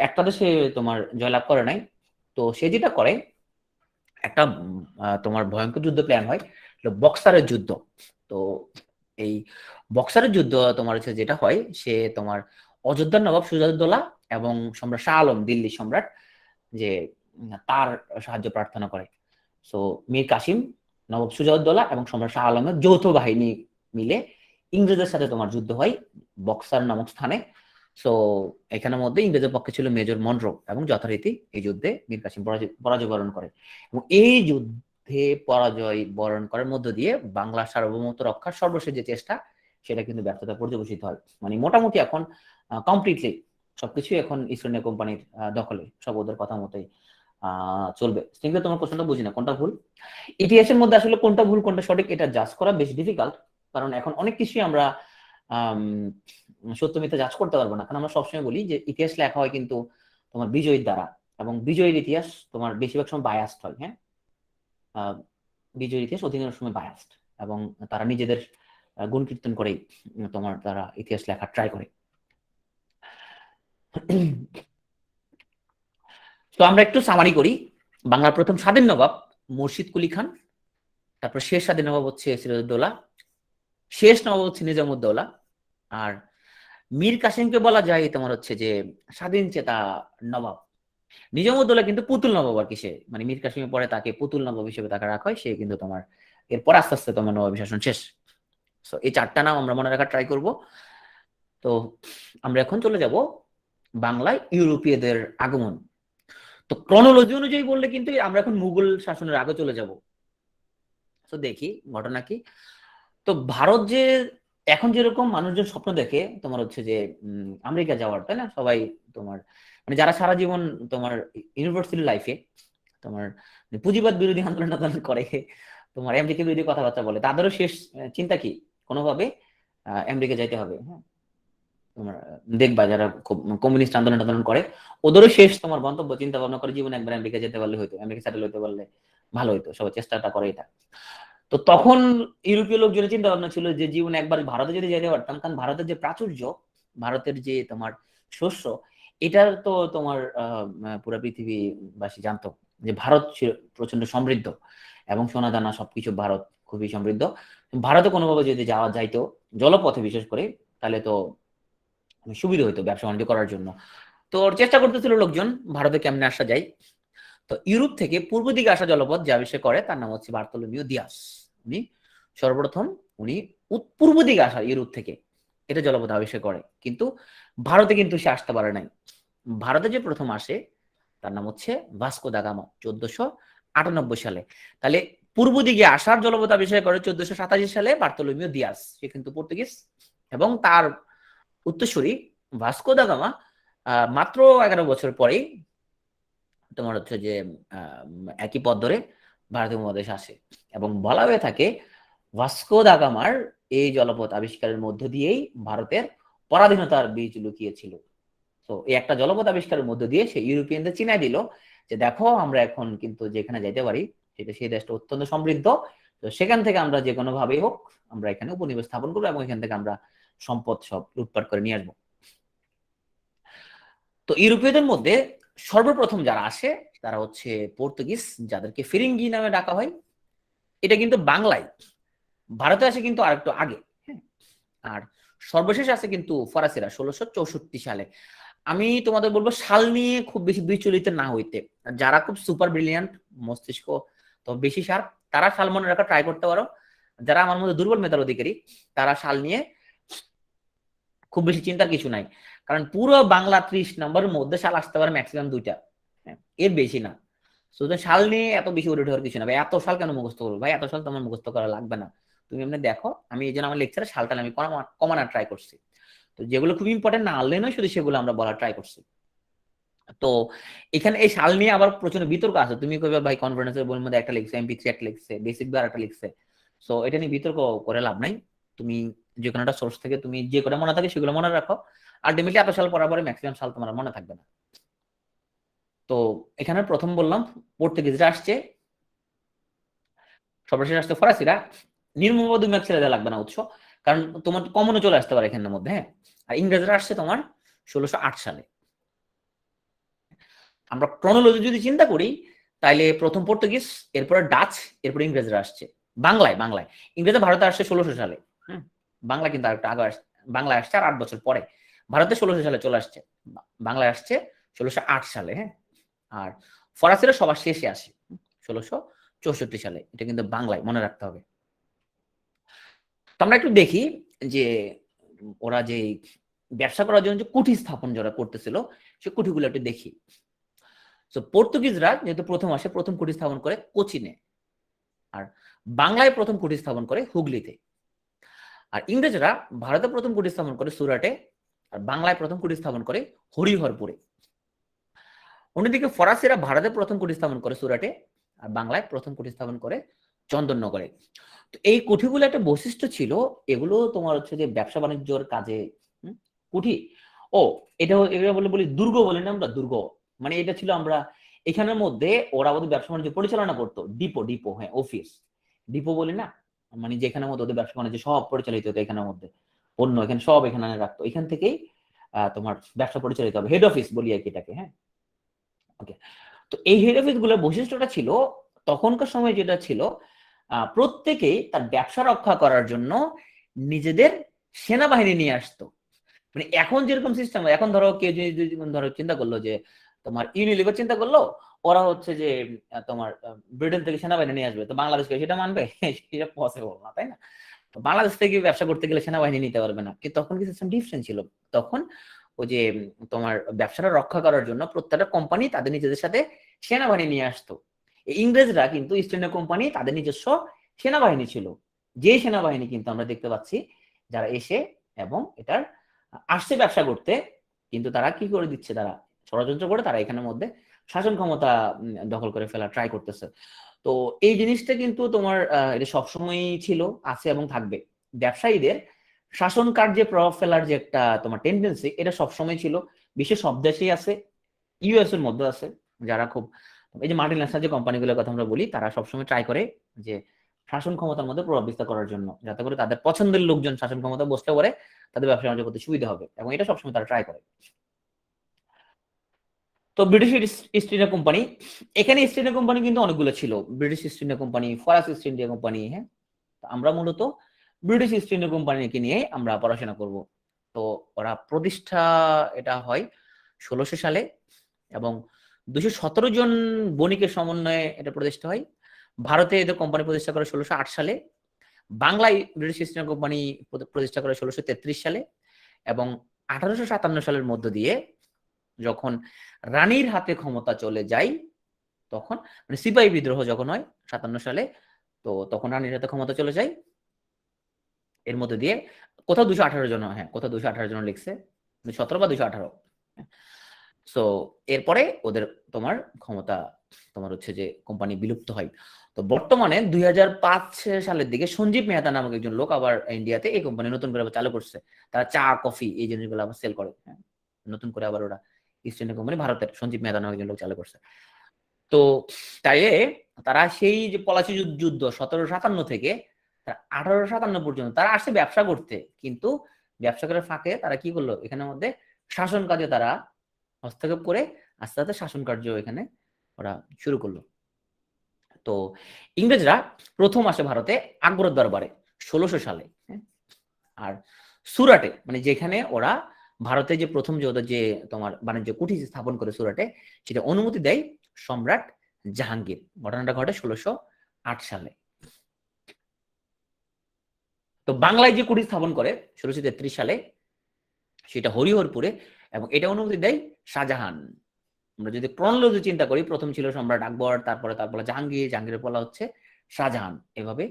একটাতে সে তোমার জয়লাভ করে নাই। তো সে যেটা করে, একটা তোমার ভয়ঙ্কর যুদ্ধ প্ল্যান হয়, বক্সারের যুদ্ধ। তো এই বক্সারের যুদ্ধ তোমার হচ্ছে যেটা হয়, সে তোমার অযোধ্যার নবাব সিরাজউদ্দৌলা এবং সম্রাট শাহ আলম দিল্লির সম্রাট, যে তার সাহায্য প্রার্থনা করে। সো মীর কাসিম, নবাব সিরাজউদ্দৌলা এবং সম্রাট শাহ আলমের যৌথ বাহিনী মিলে ইংরেজদের সাথে তোমার যুদ্ধ হয় বক্সার নামক স্থানে। সো এখানের মধ্যে ইংরেজের পক্ষে ছিল মেজর মনরো, এবং যথারীতি এই যুদ্ধে মীর কাসিম পরাজয় বরণ করে। এবং এই যুদ্ধে পরাজয় বরণ করার মধ্য দিয়ে বাংলার সার্বভৌমত্ব রক্ষার সর্বশেষ যে চেষ্টা, সেটা কিন্তু ব্যর্থতা পর্যবসিত হয়। মানে মোটামুটি এখন কমপ্লিটলি সবকিছু এখন ইস্ট ইন্ডিয়া কোম্পানির দখলে, সব ওদের কথা মতোই চলবে। কিন্তু তোমার কোশ্চেনটা বুঝি না কোনটা ভুল। ইতিহাসের মধ্যে আসলে কোনটা ভুল কোনটা সঠিক এটা জাজ করা বেশ ডিফিকাল্ট, কারণ এখন অনেক কিছুই আমরা আম, সত্য মিথ্যা জাজ করতে পারবো না। কারণ আমরা সবসময় বলি যে ইতিহাস লেখা হয় কিন্তু তোমার বিজয়ীর দ্বারা, এবং বিজয়ীর ইতিহাস তোমার বেশিরভাগ সময় বায়াসড হয়। হ্যাঁ, আহ, বিজয়ীর ইতিহাস অধিকাংশ সময় বায়াসড, এবং তারা নিজেদের গুণ কীর্তন করেই তোমার তারা ইতিহাস লেখার ট্রাই করে। তো আমরা একটু সামারি করি। বাংলার প্রথম স্বাধীন নবাব মুর্শিদ কুলি খান, তারপর শেষ স্বাধীন নবাব হচ্ছে সিরাজউদ্দৌলা, শেষ নবাব হচ্ছে নিজামউদ্দৌলা, আর মীর কাসিমকে বলা যায় তোমার হচ্ছে যে স্বাধীন চেতা নবাব। নিজামউদ্দৌলা কিন্তু পুতুল নবাব আর কি, সে মানে মীর কাসিমের পরে তাকে পুতুল নবাব হিসেবে তাকে রাখা হয়, সে কিন্তু তোমার এরপর আস্তে আস্তে তোমার নবাবী শাসন শেষ। তো এই চারটা নাম আমরা মনে রাখার ট্রাই করব। তো আমরা এখন চলে যাব বাংলায় ইউরোপীয়দের আগমন। তো ক্রনোলজি অনুযায়ী বললে কিন্তু আমরা এখন মুঘল শাসনের আগে চলে যাব। তো দেখি ঘটনা কি। তো ভারত যে এখন যেরকম মানুষজন স্বপ্ন দেখে তোমার হচ্ছে যে আমেরিকা যাওয়ার, তাই না? সবাই তোমার মানে যারা সারা জীবন তোমার ইউনিভার্সিটি লাইফে তোমার পুঁজিবাদ বিরোধী আন্দোলন টান্দোলন করে, তোমার আমেরিকা বিরোধী কথাবার্তা বলে, তাদেরও শেষ চিন্তা কি কোনোভাবে আমেরিকা যাইতে হবে। হ্যাঁ, তোমার দেখবা যারা কমিউনিস্ট আন্দোলন টান্দোলন করে, ওদেরও শেষ তোমার গন্তব্য চিন্তা ভাবনা করে জীবন একবার আমেরিকা যেতে পারলে হইতো, আমেরিকা সেটেল হইতে পারলে ভালো হইতো, সবাই চেষ্টাটা করে এটা। তো তখন ইউরোপীয় লোকজনের চিন্তা ভাবনা ছিল যে জীবনে একবার ভারতে যদি যেতে পারতাম, কারণ ভারতের যে প্রাচুর্য, ভারতের যে তোমার শস্য, এটার তো তোমার পুরো পৃথিবীবাসী জানতো যে ভারত প্রচন্ড সমৃদ্ধ এবং সোনা দানা সবকিছু ভারত খুবই সমৃদ্ধ। ভারতে কোনোভাবে যদি যাওয়া যাইতো জলপথে বিশেষ করে, তাহলে তো সুবিধা হইতো ব্যবসা বাণিজ্য করার জন্য। তো চেষ্টা করতেছিল লোকজন ভারতে কেমনে আসা যায়। তো ইউরোপ থেকে পূর্ব দিকে আসা জলপথ যে আবিষ্কার করে তার নাম হচ্ছে বার্তোলোমিও দিয়াস। উনি সর্বপ্রথম উনি পূর্ব দিকে আসা ইউরোপ থেকে এটা জলপথ আবিষ্কার করে, কিন্তু ভারতে কিন্তু সে আসতে পারে নাই। ভারতে যে প্রথম আসে তার নাম হচ্ছে ভাস্কো দা গামা 1498 সালে। তাহলে পূর্ব দিকে আসার জলপথ আবিষ্কার করে 1487 সালে বার্তোলোমিও দিয়াস, সে কিন্তু পর্তুগিজ। এবং তার উত্তরসূরি ভাস্কো দা গামা মাত্র 11 বছর পরেই তোমার হচ্ছে যে একই পথ ধরে ভারতীয় উপমহাদেশে আসে। এবং বলা হয়ে থাকে ভাস্কো দা গামার এই জলপথ আবিষ্কারের মধ্য দিয়েই ভারতের পরাধীনতার বীজ লুকিয়েছিল। তো এই একটা জলপথ আবিষ্কারের মধ্য দিয়ে সে ইউরোপিয়ানদের চিনাই দিল যে দেখো আমরা এখন কিন্তু যেখানে যাইতে পারি সেটা সেই দেশটা অত্যন্ত সমৃদ্ধ, তো সেখান থেকে আমরা যে কোনো ভাবেই হোক আমরা এখানে উপনিবেশ স্থাপন করবো এবং এখান থেকে আমরা সম্পদ সব লুটপাট করে নিয়ে আসবো। তো ইউরোপীয়দের মধ্যে সর্বপ্রথম যারা আসে তারা হচ্ছে পর্তুগিজ, যাদেরকে ফিরিঙ্গি নামে ডাকা হয়। এটা কিন্তু বাংলায়, ভারতে আসে কিন্তু আরেকটু আগে। হ্যাঁ, আর সর্বশেষ আছে কিন্তু ফরাসিরা 1664 সালে। আমি তোমাদের বলবো সাল নিয়ে খুব বেশি বিচলিত না হইতে। যারা খুব সুপার ব্রিলিয়ান্ট মস্তিষ্ক তো বেশি শার্প, তারা সাল মনে রাখা ট্রাই করতে পারো। যারা আমার মধ্যে দুর্বল মেধার অধিকারী, তারা সাল নিয়ে খুব বেশি চিন্তার কিছু নাই। কারণ পুরো বাংলা 30 নম্বরের মধ্যে সাল আসতে পারে ম্যাক্সিমাম 2টা, এর বেশি না। সুতরাং সাল নিয়ে এত বেশি উঠে হওয়ার কিছু না ভাই। এত সাল কেন মুখস্থ করবো ভাই? এত সাল তোমার মুখস্থ করা লাগবে না। তুমি এমনি দেখো, আমি এই জন্য আমার লেকচারে সালটা আমি কমানোর ট্রাই করছি। তো যেগুলো খুব ইম্পর্টেন্ট না আনলে নয়, শুধু সেগুলো আমরা বলার ট্রাই করছি। তো এখানে এই সাল নিয়ে আবার প্রচন্ড বিতর্ক আছে। তুমি কইবা ভাই কনফারেন্সের বইয়ের মধ্যে একটা লিখছে, এমপি3 একটা লিখছে, বেসিক বই একটা লিখছে। সো এটা নিয়ে বিতর্ক করে লাভ নাই। তুমি যে কোনো একটা সোর্স থেকে তুমি যে কটা মনে থাকে সেগুলো মনে রাখো। আলটিমেটলি এত সাল পড়ার পরে ম্যাক্সিমাম সাল তোমার মনে থাকবে না। তো এখানে প্রথম বললাম পর্তুগিজরা আসছে, সর্বশেষ আসছে ফরাসিরা। নির্মমভাবে 2 ম্যাচ ছেড়ে দেওয়া লাগবে না উৎস, কারণ তোমার কমনও চলে আসতে পারে এখানের মধ্যে। হ্যাঁ, আর ইংরেজরা আসছে তোমার 1608 সালে। আমরা ক্রনোলজি যদি চিন্তা করি তাহলে প্রথম পর্তুগিজ, এরপরে ডাচ, এরপরে ইংরেজরা আসছে। বাংলায় ইংরেজরা ভারতে আসছে 1600 সালে। বাংলা কিন্তু আরেকটা আগে আসছে, বাংলায় আসছে আর 8 বছর পরে। ভারতে 1600 সালে চলে আসছে, বাংলায় আসছে 1608 সালে। হ্যাঁ, আর ফরাসিরা সবার শেষে আসে 1664 সালে। এটা কিন্তু বাংলায় মনে রাখতে হবে। তো আমরা একটু দেখি যে ওরা যে ব্যবসা করার জন্য যে কুঠি স্থাপন যারা করতেছিল সে কুঠিগুলো একটু দেখি। তো পর্তুগিজরা যেহেতু প্রথম আসে, প্রথম কুঠি স্থাপন করে কোচিনে, আর বাংলায় প্রথম কুঠি স্থাপন করে হুগলিতে। আর ইংরেজরা ভারতে প্রথম কুঠি স্থাপন করে সুরাটে, আর বাংলায় প্রথম কুঠি স্থাপন করে হরিহরপুরে। অন্যদিকে ফরাসিরা ভারতে প্রথম কুঠি স্থাপন করে সুরাটে, আর বাংলায় প্রথম কুঠি স্থাপন করে চন্দননগরে। তো এই কুঠিগুলো একটা বৈশিষ্ট্য ছিল, এগুলো তোমার হচ্ছে যে ব্যবসা বাণিজ্যর কাজে কুঠি। ও এটা বলি দুর্গ বলি না আমরা, দুর্গ মানে এটা ছিল আমরা এখানের মধ্যে ওরা ওদের ব্যবসা বাণিজ্য পরিচালনা করতো। ডিপো, হ্যাঁ অফিস, ডিপো বলি না, মানে যেখানের মধ্যে ওদের ব্যবসা বাণিজ্য সব পরিচালিত হতো, এখানের মধ্যে পণ্য এখানে সব এখানে রাখতো, এখান থেকেই তোমার ব্যবসা পরিচালিত হবে। হেড অফিস বলি আর কি এটাকে। হ্যাঁ, ওকে। তো এই হেড অফিস গুলোর বৈশিষ্ট্যটা ছিল তখনকার সময় যেটা ছিল, প্রত্যেকেই তার ব্যবসা রক্ষা করার জন্য নিজেদের সেনাবাহিনী নিয়ে আসতো। মানে এখন যেরকম সিস্টেম, এখন ধরো কেউ যদি ধরো চিন্তা করলো যে তোমার ইউনিলিভার চিন্তা করলো, ওরা হচ্ছে যে তোমার ব্রিটেন থেকে সেনাবাহিনী নিয়ে আসবে, তো বাংলাদেশকে সেটা মানবে? সেটা পসিবল না, তাই না? বাংলাদেশ থেকে ব্যবসা করতে গেলে সেনাবাহিনী নিতে পারবে না, কিন্তু তখন কি সিস্টেম ডিফারেন্ট ছিল। তখন ওই যে তোমার ব্যবসাটা রক্ষা করার জন্য প্রত্যেকটা কোম্পানি তাদের নিজেদের সাথে সেনাবাহিনী নিয়ে আসতো। ইংরেজরা কিন্তু ইস্ট ইন্ডিয়া কোম্পানি তাদের নিজস্ব সেনাবাহিনী ছিল, যে সেনাবাহিনী কিন্তু আমরা দেখতে পাচ্ছি যারা এসে এবং এটার আসছে ব্যবসা করতে, কিন্তু তারা কি করে দিচ্ছে, তারা ষড়যন্ত্র করে তারা এখানের মধ্যে শাসন ক্ষমতা দখল করে ফেলা ট্রাই করতেছে। তো এই জিনিসটা কিন্তু তোমার এটা সবসময়ই ছিল, আছে এবং থাকবে। ব্যবসায়ীদের শাসন কার্যে প্রভাব ফেলার যে একটা তোমার টেন্ডেন্সি, এটা সবসময় ছিল। বিশ্বের সব দেশেই আছে, ইউএস এর মধ্যে আছে, যারা খুব এই যে মাল্টি ন্যাশনাল যে কোম্পানিগুলোর কথা আমরা বলি, তারা সবসময় ট্রাই করে যে শাসন ক্ষমতার মধ্যে প্রভাব বিস্তার করার জন্য, যাতে করে তাদের পছন্দের লোকজন শাসন ক্ষমতা বসতে পারে, তাদের ব্যবসা বাণিজ্য করতে সুবিধা হবে, এবং এটা সবসময় তারা ট্রাই করে। তো ব্রিটিশ ইস্ট ইন্ডিয়া কোম্পানি, এখানে ইস্ট ইন্ডিয়া কোম্পানি কিন্তু অনেকগুলো ছিল, ব্রিটিশ ইস্ট ইন্ডিয়া কোম্পানি, ফরাসি ইস্ট ইন্ডিয়া কোম্পানি। হ্যাঁ, আমরা মূলত ব্রিটিশ ইস্ট ইন্ডিয়া কোম্পানিকে নিয়ে আমরা পড়াশোনা করব। তো ওরা প্রতিষ্ঠা এটা হয় 1600 সালে, এবং 217 জন বণিকের সমন্বয়ে এটা প্রতিষ্ঠা হয়। ভারতে এদের কোম্পানি প্রতিষ্ঠা করে 1608 সালে, বাংলায় ব্রিটিশ ইস্ট ইন্ডিয়া কোম্পানি প্রতিষ্ঠা করে 1633 সালে, এবং 1857 সালের মধ্য দিয়ে যখন রানীর হাতে ক্ষমতা চলে যায়, তখন মানে সিপাহী বিদ্রোহ যখন হয় 57 সালে, তো তখন রানীর হাতে ক্ষমতা চলে যায়। এর মধ্যে দিয়ে কোথাও 218 জন, হ্যাঁ কোথাও 218 জন লিখছে, 17 বা 218। সো এরপরে ওদের তোমার ক্ষমতা তোমার হচ্ছে যে কোম্পানি বিলুপ্ত হয়। তো বর্তমানে 2005 সালের দিকে সঞ্জীব মেহতা নামক একজন লোক আবার ইন্ডিয়াতে এই কোম্পানি নতুন করে আবার চালু করছে। তারা চা কফি এই জিনিসগুলো আবার সেল করে। নতুন করে আবার ওরা ইস্ট ইন্ডিয়া কোম্পানি ভারতের সঞ্জীব মেহতা নামক একজন লোক চালু করছে। তো তাই তারা সেই যে পলাশী যুদ্ধ 1757 থেকে 1857 পর্যন্ত তারা আসছে ব্যবসা করতে, কিন্তু ব্যবসা করার ফাঁকে তারা কি করলো, এখানের মধ্যে শাসন কাজে তারা হস্তক্ষেপ করে আস্তে আস্তে শাসন কার্য এখানে ওরা শুরু করলো। তো ইংরেজরা প্রথম আসে ভারতে আকবরের দরবারে 1600 সালে। আর সুরাটে, মানে যেখানে ওরা ভারতে যে প্রথম যে তোমার বাণিজ্য কুঠি স্থাপন করে সুরাটে, সেটা অনুমতি দেয় সম্রাট জাহাঙ্গীর। ঘটনাটা ঘটে 1608 সালে। তো বাংলায় যে কুঠি স্থাপন করে 1633 সালে, সেটা হরিহরপুরে, এবং এটা অনুমতি দেয় শাহজাহান। আমরা যদি ক্রনোলজি চিন্তা করি, প্রথম ছিল সম্রাট আকবর, তারপরে জাহাঙ্গীর, জাহাঙ্গীরের পলা হচ্ছে শাহজাহান, এভাবে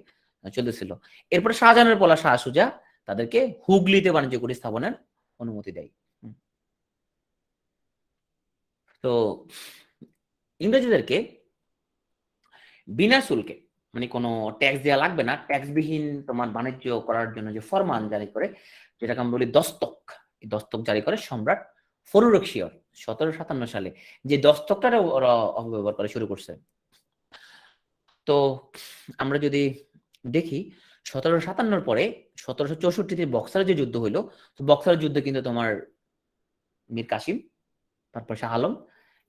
চলতেছিল। এরপরে শাহজাহানের পলা শাহ সুজা তাদেরকে হুগলিতে বাণিজ্য কুঠি স্থাপনের অনুমতি দেয়। তো ইংরেজদেরকে বিনা শুল্কে, মানে কোনো ট্যাক্স দেওয়া লাগবে না, ট্যাক্স বিহীন তোমার বাণিজ্য করার জন্য যে ফরমান জারি করে, যেটাকে আমরা বলি দস্তক, এই দস্তক জারি করে সম্রাট ফররুখশিয়র 1757 সালে, যে দস্তকটা ওরা অপব্যবহার করা শুরু করছে। তো আমরা যদি দেখি 1757 পরে 1764 বক্সারের যে যুদ্ধ হইলো, তো বক্সারের যুদ্ধে কিন্তু তোমার মীর কাসিম, তারপর শাহ আলম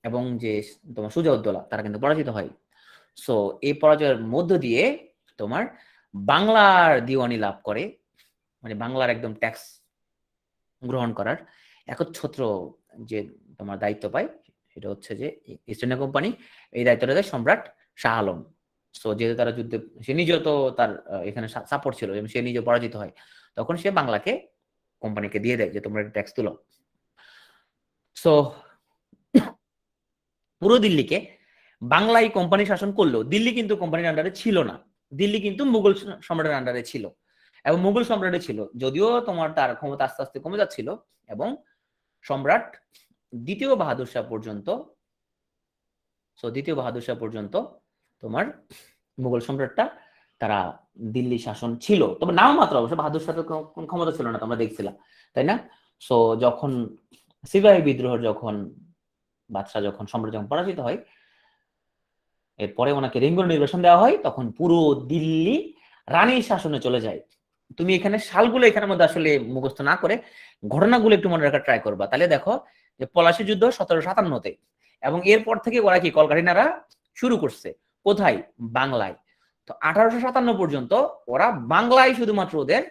এবং যে তোমার সুজাউদ্দৌলা, তারা কিন্তু পরাজিত হয়। সো এই পরাজয়ের মধ্য দিয়ে তোমার বাংলার দিওয়ানি লাভ করে, মানে বাংলার একদম ট্যাক্স গ্রহণ করার একচ্ছত্র যে তোমার দায়িত্ব পায়, সেটা হচ্ছে যে ইস্ট ইন্ডিয়া কোম্পানি। এই দায়িত্বটা দেয় সম্রাট শাহ আলম। সো যেহেতু তারা যুদ্ধে, সে নিজেও তো তার এখানে সাপোর্ট ছিল এবং সে নিজে পরাজিত হয়, তখন সে বাংলাকে কোম্পানিকে দিয়ে দেয় যে তোমরা ট্যাক্স তুলো। সো পুরো দিল্লিকে বাংলায় কোম্পানি শাসন করলেও দিল্লি কিন্তু কোম্পানির আন্ডারে ছিল না, দিল্লি কিন্তু মুঘল সম্রাটের আন্ডারে ছিল, এবং মুঘল সম্রাটে ছিল, যদিও তোমার তার ক্ষমতা আস্তে আস্তে কমে যাচ্ছিল, এবং সম্রাট দ্বিতীয় বাহাদুর শাহ পর্যন্ত, দ্বিতীয় বাহাদুর শাহ পর্যন্ত তোমার মুঘল সম্রাটটা তারা দিল্লি শাসন ছিল, তবে নাম মাত্র, অবশ্য বাহাদুর শাহ কোন ক্ষমতা ছিল না, তোমরা দেখছিলাম তাই না? সো যখন সিপাহী বিদ্রোহ, যখন বাদশাহ যখন সম্রাট যখন পরাজিত হয়, এরপরে ওনাকে রেঙ্গুন নির্বাসন দেওয়া হয়, তখন পুরো দিল্লি রানীর শাসনে চলে যায়। তুমি এখানে সালগুলো এখানের মধ্যে আসলে মুখস্থ না করে ঘটনাগুলো একটু মনে রাখার ট্রাই করবা, তাহলে দেখো যে পলাশী যুদ্ধ 1757-তে, এবং এরপর থেকে ওরা কি কলকাঠিনারা শুরু করছে কোথায়? বাংলায়। তো 1857 পর্যন্ত ওরা বাংলায় শুধুমাত্র ওদের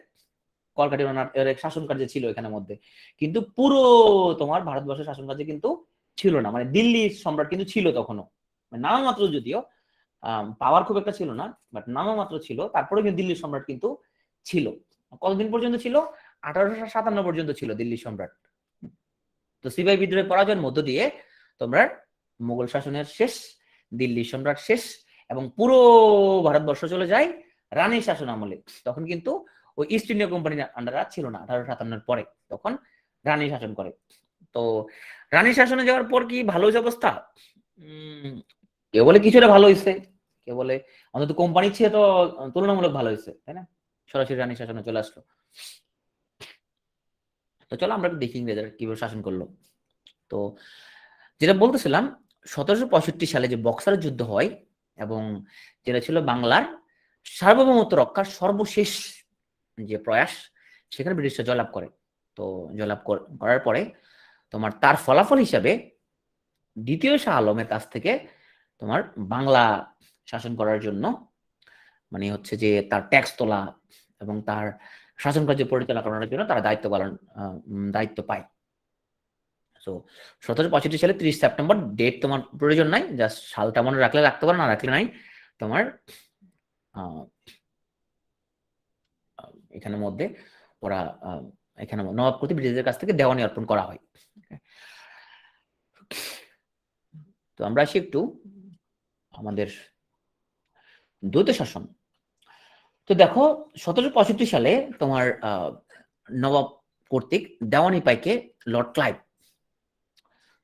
কলকাঠিনার শাসন কার্য ছিল এখানের মধ্যে, কিন্তু পুরো তোমার ভারতবর্ষের শাসন কার্য কিন্তু ছিল না। মানে দিল্লির সম্রাট কিন্তু ছিল তখনও, মানে নামমাত্র, যদিও পাওয়ার খুব একটা ছিল না, বাট নামমাত্র ছিল। তারপরে কিন্তু দিল্লির সম্রাট কিন্তু ছিল। কতদিন পর্যন্ত ছিল? 1857 পর্যন্ত ছিল দিল্লির সম্রাট। তো সিপাহী বিদ্রোহের পরাজয়ের মধ্য দিয়ে তোমরা মুঘল শাসনের শেষ, দিল্লির সম্রাট শেষ, এবং পুরো ভারতবর্ষ চলে যায় রানীর শাসন আমলে। তখন কিন্তু ওই ইস্ট ইন্ডিয়া কোম্পানির আন্ডার ছিল না 1857 পরে, তখন রানী শাসন করে। তো রানী শাসনে যাওয়ার পর কি ভালো হয়েছে অবস্থা? কেউ বলে কিছুটা ভালো হয়েছে, কেউ বলে অন্তত কোম্পানি ছিল তো তুলনামূলক ভালো হয়েছে, তাই না? সরাসরি রানী শাসনে চলে আসলো। তো চলো আমরা দেখি ইংরেজরা কিভাবে শাসন করলো। তো যেটা বলতেছিলাম, 1765 সালে যে বক্সার যুদ্ধ হয়, এবং যেটা ছিল বাংলার সার্বভৌমত্ব রক্ষার সর্বশেষ যে প্রয়াস, সেখানে ব্রিটিশরা জয়লাভ করে। তো জয়লাভ করার পরে তোমার তার ফলাফল হিসাবে দ্বিতীয় শাহ আলমের কাছ থেকে তোমার বাংলা শাসন করার জন্য, মানে হচ্ছে যে তার ট্যাক্স তোলা এবং তার শাসন কার্য পরিচালনা করার জন্য তারা দায়িত্ব পায়। সো 1765 সালে 30 সেপ্টেম্বর, ডেট তোমার প্রয়োজন নাই, জাস্ট সালটা মনে রাখলে রাখতে পারো, না রাখলে নাই। তোমার এখানের মধ্যে ওরা এখানে নবাব কর্তৃক ব্রিটিশদের কাছ থেকে দেওয়ানি অর্পণ করা হয়। তো আমরা আসি একটু আমাদের দ্বৈত শাসন। তো দেখো 1765 সালে তোমার নবাব কর্তৃক দেওয়ানি পাইকে লর্ড ক্লাইভ।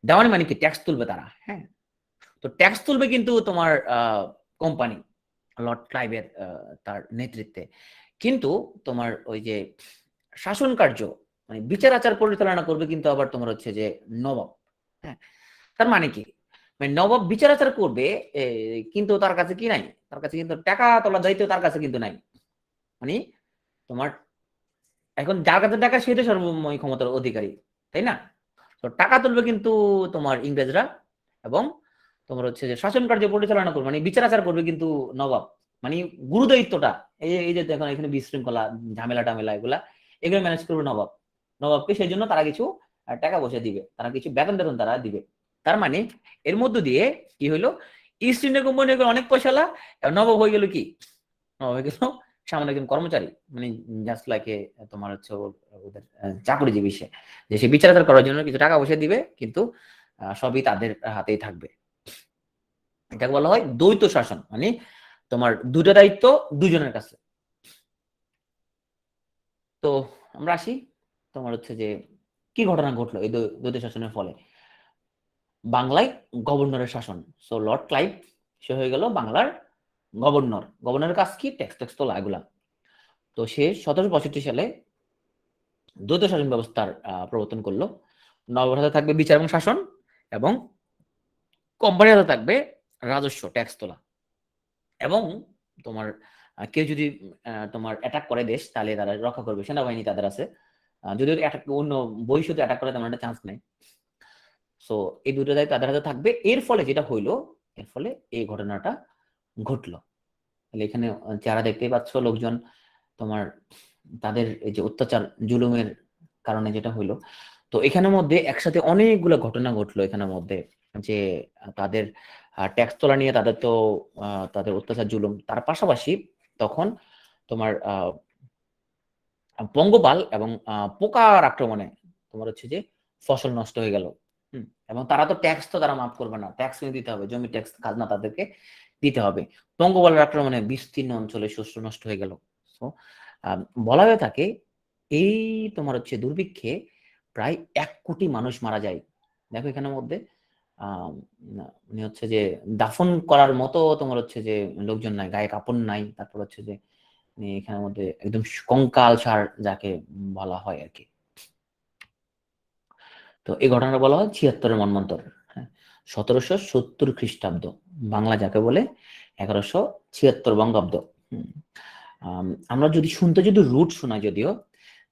দেওয়ানি মানে কি? ট্যাক্স তুলবে তারা, হ্যাঁ। তো ট্যাক্স তুলবে কিন্তু তোমার কোম্পানি লর্ড ক্লাইভের তার নেতৃত্বে, কিন্তু তোমার ওই যে শাসন কার্য, মানে বিচার আচার পরিচালনা করবে কিন্তু আবার তোমার হচ্ছে যে নবাব, হ্যাঁ। তার মানে কি? মানে নবাব বিচার আচার করবে, কিন্তু তার কাছে কি নাই? তার কাছে কিন্তু টাকা তোলার দায়িত্ব তার কাছে কিন্তু নাই। মানে তোমার এখন যার কাছে টাকা সে তো সর্বময় ক্ষমতার অধিকারী, তাই না? তো টাকা তুলবে কিন্তু তোমার ইংরেজরা, এবং তোমার হচ্ছে যে শাসন কার্য পরিচালনা করবে, মানে বিচার আচার করবে কিন্তু নবাব। মানে গুরুদায়িত্বটা, এই যে দেখো এখানে বিশৃঙ্খলা, ঝামেলা টামেলা, এগুলো ম্যানেজ করবে নবাব। নবাবকে সেই জন্য তারা কিছু টাকা পয়সা দিবে, তারা কিছু বেতন টেতন তারা দিবে। তার মানে এর মধ্য দিয়ে কি হইলো? ইস্ট ইন্ডিয়া কোম্পানি অনেক পয়সালা, নবাব হয়ে গেল কি? নবাব হয়ে গেল সামান্য একজন কর্মচারী, মানে জাস্ট লাইক তোমার হচ্ছে ওদের চাকরিজীবী সে, যে সে বিচার আচার করার জন্য কিছু টাকা পয়সা দিবে, কিন্তু সবই তাদের হাতেই থাকবে। এটাকে বলা হয় দ্বৈত শাসন, মানে তোমার দুটো দায়িত্ব দুজনের কাছে। তো আমরা আসি তোমার হচ্ছে যে কি ঘটনা ঘটলো এই দ্বৈত শাসনের ফলে। বাংলায় গভর্নরের শাসন। সো লর্ড ক্লাইভ সে হয়ে গেল বাংলার গভর্নর। গভর্নরের কাজ কি? ট্যাক্স তোলা, এগুলা। তো সে 1765 সালে দ্বৈত শাসন ব্যবস্থার প্রবর্তন করলো। নবাবের হাতে থাকবে বিচার এবং শাসন, এবং কোম্পানির হাতে থাকবে রাজস্ব, ট্যাক্স তোলা। এবং তোমার কেউ যদি তোমার অ্যাটাক করে দেশ, তাহলে তারা রক্ষা করবে, সেনাবাহিনী তাদের আছে। যদিও অন্য বহিঃশত্রু অ্যাটাক করে তেমন একটা চান্স নেই। সো এই দুটো দায়িত্ব তাদের হাতে থাকবে। এর ফলে যেটা হইলো, এর ফলে এই ঘটনাটা ঘটলো। তাহলে এখানে যারা দেখতেই পাচ্ছ লোকজন, তোমার তাদের এই যে অত্যাচার জুলুমের কারণে যেটা হইলো, তো এখানের মধ্যে একসাথে অনেকগুলো ঘটনা ঘটলো এখানের মধ্যে, যে তাদের ট্যাক্স তোলা নিয়ে তাদের তো তাদের অত্যাচার জুলুম, তার পাশাপাশি তখন তোমার পঙ্গপাল এবং পোকার আক্রমণে তোমার হচ্ছে যে ফসল নষ্ট হয়ে গেল। এবং তারা তো ট্যাক্স তো তারা মাফ করবে না, ট্যাক্স দিতে হবে, জমি ট্যাক্স খাজনা তাদেরকে দিতে হবে। পঙ্গপালের আক্রমণে বিস্তীর্ণ অঞ্চলে শস্য নষ্ট হয়ে গেল। বলা হয়ে থাকে এই তোমার হচ্ছে দুর্ভিক্ষে প্রায় 1 কোটি মানুষ মারা যায়। দেখো এখানের মধ্যে মানে হচ্ছে যে দাফন করার মতো তোমার হচ্ছে যে লোকজন নাই, গায়ে কাপড় নাই, তারপর হচ্ছে যে এখানের মধ্যে একদম কঙ্কাল সার যাকে বলা হয় আর কি। তো এই ঘটনাটা বলা হয় 76-এর মন্বন্তর, হ্যাঁ, 1770 খ্রিস্টাব্দ, বাংলা যাকে বলে 1176 বঙ্গাব্দ। আমরা যদি শুনতে যদি রুট শোনাই, যদিও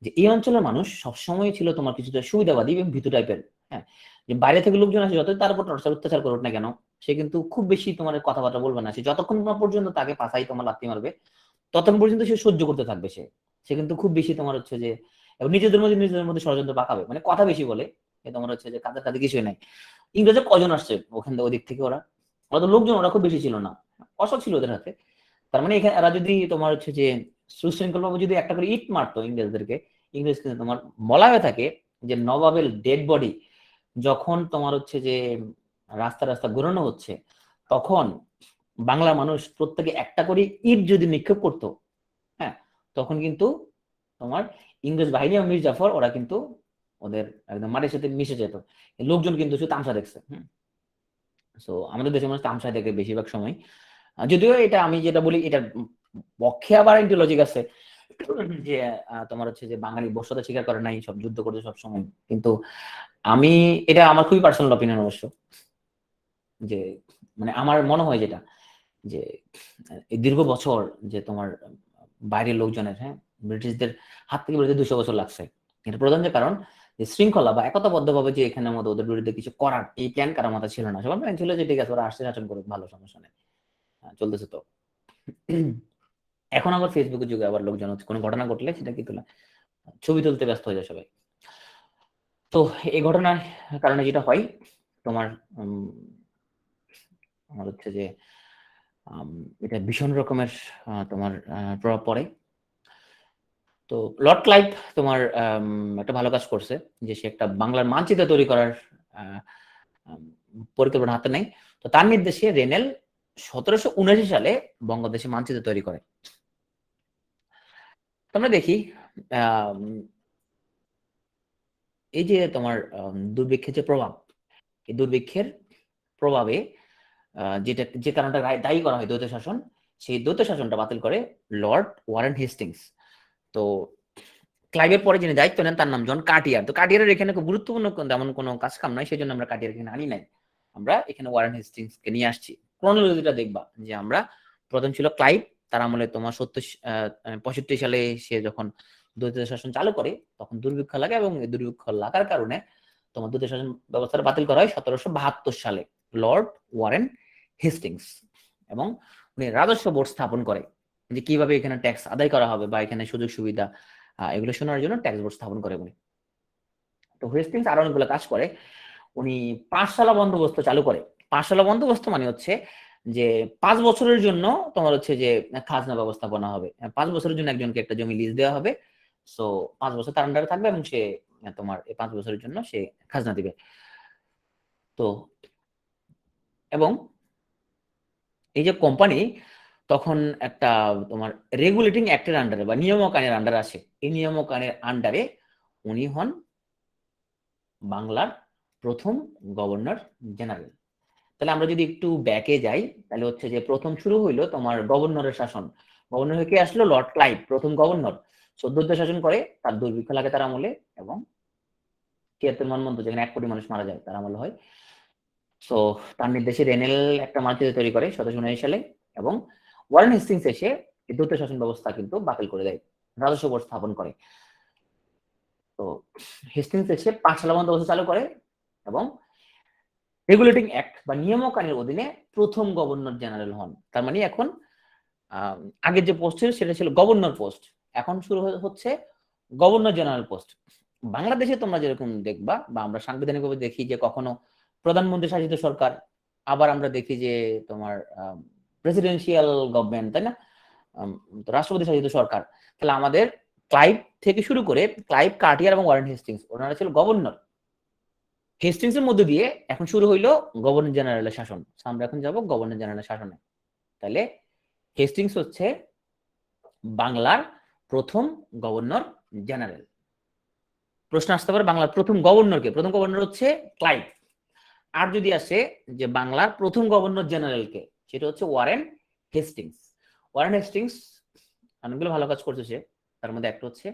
যে এই অঞ্চলের মানুষ সবসময় ছিল তোমার কিছুটা সুবিধাবাদী এবং ভীতু টাইপের। হ্যাঁ, যে বাইরে থেকে লোকজন আসে যতই তার উপর টর্চার অত্যাচার করুক না কেন, সে কিন্তু খুব বেশি তোমার কথাবার্তা বলবে না। সে যতক্ষণ না পর্যন্ত তাকে পাছাই তোমার লাথি মারবে ততক্ষণ পর্যন্ত সে সহ্য করতে থাকবে। সে কিন্তু খুব বেশি তোমার হচ্ছে যে এবং নিজেদের মধ্যে ষড়যন্ত্র পাকাবে, মানে কথা বেশি বলে। তোমার হচ্ছে যে কাদের কাছে কিছুই নাই। ইংরেজে কজন আসছে ওখান থেকে ওদিক থেকে, ওরা তো লোকজন ওরা খুব বেশি ছিল না, অসৎ ছিল ওদের হাতে। তার মানে এখানে এরা যদি তোমার হচ্ছে যে সুশৃঙ্খল ভাবে যদি একটা করে ইট মারতো ইংরেজদেরকে, ইংরেজ কিন্তু তোমার বলা হয়ে থাকে যে নবাবের ডেড বডি যখন তোমার হচ্ছে যে রাস্তা রাস্তা ঘোরানো হচ্ছে, তখন বাংলার মানুষ প্রত্যেকে একটা করে ইট যদি নিক্ষেপ করতো, হ্যাঁ, তখন কিন্তু তোমার ইংরেজ বাহিনী এবং মীর জাফর ওরা কিন্তু ওদের একদম মাটির সাথে মিশে যেত। লোকজন কিন্তু শুধু তামসা দেখছে। সো আমাদের দেশের মানুষ তামসা দেখে বেশিরভাগ সময়। যদিও এটা আমি যেটা বলি এটার পক্ষে আবার একটু লজিক আছে যে তোমার হচ্ছে যে বাঙালি বর্ষতা স্বীকার করে নাই, সব যুদ্ধ করতে সব সময়। কিন্তু আমি, এটা আমার খুবই পার্সোনাল অপিনিয়ন অবশ্য, যে মানে আমার মনে হয় যেটা যে এই দীর্ঘ বছর যে তোমার বাইরের লোকজনের, হ্যাঁ, ব্রিটিশদের হাত থেকে বেরোতে 200 বছর লাগছে। এটা প্রধান যে কারণ যে শৃঙ্খলা বা একতাবদ্ধ ভাবে যে এখানের মধ্যে ওদের বিরুদ্ধে কিছু করার এই প্ল্যান কারোর মাথা ছিল না। সবার প্ল্যান ছিল যে ঠিক আছে ওরা আসছে শাসন করুক, ভালো, সমস্যা নেই, চলতেছে তো। এখন আবার ফেসবুকের যুগে আবার লোকজন হচ্ছে কোনো ঘটনা ঘটলে সেটা কি তোলা, ছবি তুলতে ব্যস্ত হয়ে যায় সবাই। তো এই ঘটনার কারণে যেটা হয় তোমার আমার হচ্ছে যে এটা ভীষণ রকমের তোমার প্রভাব পড়ে। তো লর্ড ক্লাইভ তোমার একটা ভালো কাজ করছে যে সে একটা বাংলার মানচিত্র তৈরি করার আহ, আম, পরিকল্পনা হাতে নেয়। তো তার নির্দেশে রেনেল 1779 সালে বঙ্গদেশে মানচিত্র তৈরি করে। তোমরা দেখি আম, এই যে তোমার দুর্ভিক্ষের যে প্রভাব, এই দুর্ভিক্ষের প্রভাবে যেটা যে কারণটা দায়ী করা হয় দ্বৈত শাসন, সেই দ্বৈত শাসনটা বাতিল করে লর্ড ওয়ারেন হেস্টিংস। তো ক্লাইভের পরে যিনি দায়িত্ব নেন তার নাম জন কার্টিয়ার। তো কার্টিয়ারের এখানে খুব গুরুত্বপূর্ণ তেমন কোনো কাজ কাম নাই, সেই জন্য আমরা কার্টিয়ার এখানে আনি নাই। আমরা এখানে ওয়ারেন হেস্টিংস কে নিয়ে আসছি। ক্রোনোলজিটা দেখবা যে আমরা প্রথম ছিল ক্লাইভ, তার আমলে তোমার 65 সালে সে যখন দ্বৈত শাসন চালু করে তখন দুর্ভিক্ষ লাগে, এবং এই দুর্ভিক্ষ লাগার কারণে তোমার দ্বৈত শাসন ব্যবস্থাটা বাতিল করা হয় 1772 সালে লর্ড ওয়ারেন হেস্টিংস। এবং উনি রাজস্ব বোর্ড স্থাপন করে যে কিভাবে এখানে ট্যাক্স আদায় করা হবে বা এখানে সুযোগ সুবিধা এগুলো শোনার জন্য ট্যাক্স বোর্ড স্থাপন করে উনি। তো হেস্টিংস আরো অনেকগুলো কাজ করে। উনি পাঠশালা বন্দোবস্ত চালু করে। পাঠশালা বন্দোবস্ত মানে হচ্ছে যে 5 বছরের জন্য তোমার হচ্ছে যে খাজনা ব্যবস্থাপনা হবে। 5 বছরের জন্য একজনকে একটা জমি লিজ দেওয়া হবে। সো 5 বছর তার আন্ডারে থাকবে এবং সে তোমার এই 5 বছরের জন্য সে খাজনা দিবে। তো এবং এই যে কোম্পানি তখন একটা তোমার রেগুলেটিং অ্যাক্টের আন্ডারে বা নিয়ামক আইনের আন্ডারে আসে। এই নিয়ামক আইনের আন্ডারে উনি হন বাংলার প্রথম গভর্নর জেনারেল। তাহলে আমরা যদি একটু ব্যাকে যাই, তাহলে হচ্ছে যে প্রথম শুরু হইলো তোমার গভর্নরের শাসন। গভর্নর হয়ে কে আসলো? লর্ড ক্লাইভ, প্রথম গভর্নর। 14 শাসন করে, তার দুর্ভিক্ষ লাগে তার আমলে, এবং 73 মনমন্ত্র যেখানে 1 কোটি মানুষ মারা যায় তার আমলে হয়। তো তার নির্দেশে রেনেল একটা মানচিত্র তৈরি করে 1779 সালে, এবং ওয়ারেন হেস্টিংস এসে দ্বৈত শাসন ব্যবস্থা কিন্তু বাতিল করে দেয়, রাজস্ব বোর্ড স্থাপন করে। তো হেস্টিংস এসে পাঠশালা বন্দোবস্ত চালু করে এবং রেগুলেটিং অ্যাক্ট বা নিয়ামক আইনের অধীনে প্রথম গভর্নর জেনারেল হন। তার মানে এখন আগের যে পোস্ট ছিল সেটা ছিল গভর্নর পোস্ট, এখন শুরু হচ্ছে গভর্নর জেনারেল পোস্ট। বাংলাদেশে তোমরা যেরকম দেখবা বা আমরা সাংবিধানিকভাবে দেখি যে কখনো প্রধানমন্ত্রী শাসিত সরকার, আবার আমরা দেখি যে তোমার প্রেসিডেন্সিয়াল গভর্নমেন্ট, তাই না, রাষ্ট্রপতি শাসিত সরকার। তাহলে আমাদের ক্লাইভ থেকে শুরু করে ক্লাইভ, কার্টিয়ার এবং ওয়ারেন হেস্টিংস ওনারা ছিল গভর্নর। হেস্টিংস এর মধ্যে দিয়ে এখন শুরু হইলো গভর্নর জেনারেলের শাসন। আমরা এখন যাব গভর্নর জেনারেলের শাসনে। তাহলে হেস্টিংস হচ্ছে বাংলার প্রথম গভর্নর জেনারেল। প্রশ্ন আসতে পারে বাংলার প্রথম গভর্নরকে? প্রথম গভর্নর হচ্ছে ক্লাইভ। আর যদি আসে যে বাংলার প্রথম গভর্নর জেনারেলকে, সেটা হচ্ছে ওয়ারেন হেস্টিংস। ওয়ারেন হেস্টিংস অনেকগুলো ভালো কাজ করছে সে। তার মধ্যে একটা হচ্ছে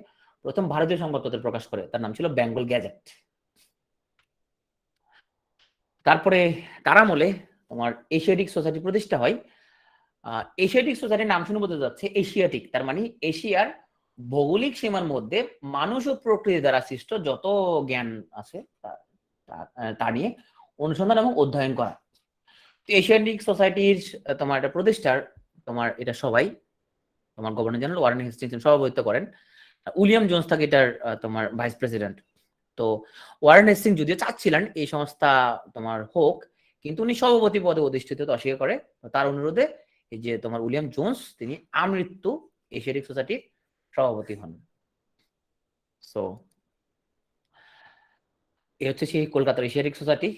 প্রথম ভারতীয় সংবাদপত্র প্রকাশ করে, তার নাম ছিল বেঙ্গল গ্যাজেট। তারপরে তার আমলে তোমার এশিয়াটিক সোসাইটি প্রতিষ্ঠা হয়। এশিয়াটিক সোসাইটির নাম শুনে বোঝা যাচ্ছে এশিয়াটিক, তার মানে এশিয়ার ভৌগোলিক সীমার মধ্যে মানুষ ও প্রকৃতি দ্বারা সৃষ্ট যত জ্ঞান আছে তা নিয়ে অনুসন্ধান এবং অধ্যয়ন করা। এশিয়াটিক সোসাইটির তোমার এটা প্রতিষ্ঠার তোমার এটা সবাই তোমার গভর্নর জেনারেল ওয়ারেন হেস্টিংস সভাপতিত্ব করেন। উইলিয়াম জোন্স থাকে এটার তোমার ভাইস প্রেসিডেন্ট। তো ওয়ারেন হেস্টিংস যদিও চাচ্ছিলেন এই সংস্থা তোমার হোক, কিন্তু উনি সভাপতি পদে অধিষ্ঠিত অস্বীকার করে। তার অনুরোধে এই যে তোমার উইলিয়াম জোন্স তিনি আমৃত্যু এশিয়াটিক সোসাইটির সভাপতি হন। সো এই হচ্ছে সেই কলকাতার এশিয়াটিক সোসাইটি।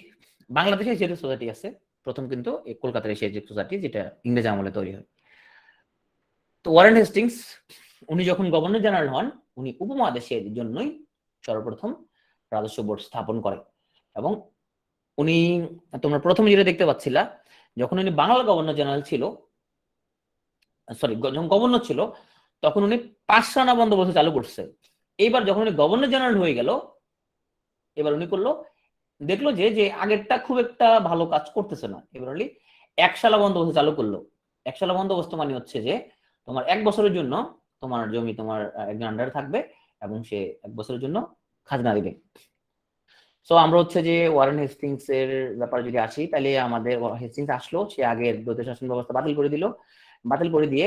বাংলাদেশে এশিয়াটিক সোসাইটি আছে প্রথম, কিন্তু এই কলকাতার এশিয়াটিক সোসাইটি যেটা ইংরেজ আমলে তৈরি হয়। তো ওয়ারেন হেস্টিংস উনি যখন গভর্নর জেনারেল হন, উনি উপমহাদেশের জন্যই সর্বপ্রথম রাজস্ব বোর্ড স্থাপন করে। এবং উনি তোমরা প্রথমে যেটা দেখতে পাচ্ছিলা, যখন উনি বাংলার গভর্নর জেনারেল ছিল, যখন গভর্নর ছিল, তখন উনি পাঁচসানা বন্দোবস্ত চালু করছে। এইবার যখন উনি গভর্নর জেনারেল হয়ে গেল, এবার উনি করলো, দেখলো যে আগেরটা খুব একটা ভালো কাজ করতেছে না, এবার উনি একশালা বন্দোবস্ত চালু করলো। একশালা বন্দোবস্ত মানে হচ্ছে যে তোমার 1 বছরের জন্য তোমার জমি তোমার একজন আন্ডারে থাকবে এবং সে 1 বছরের জন্য খাজনা দিবে। সো আমরা হচ্ছে যে ওয়ারেন হেস্টিংস এর ব্যাপারে যদি আসি, তাহলে আমাদের হেস্টিংস আসলো, সে আগের দ্বৈত শাসন ব্যবস্থা বাতিল করে দিল। বাতিল করে দিয়ে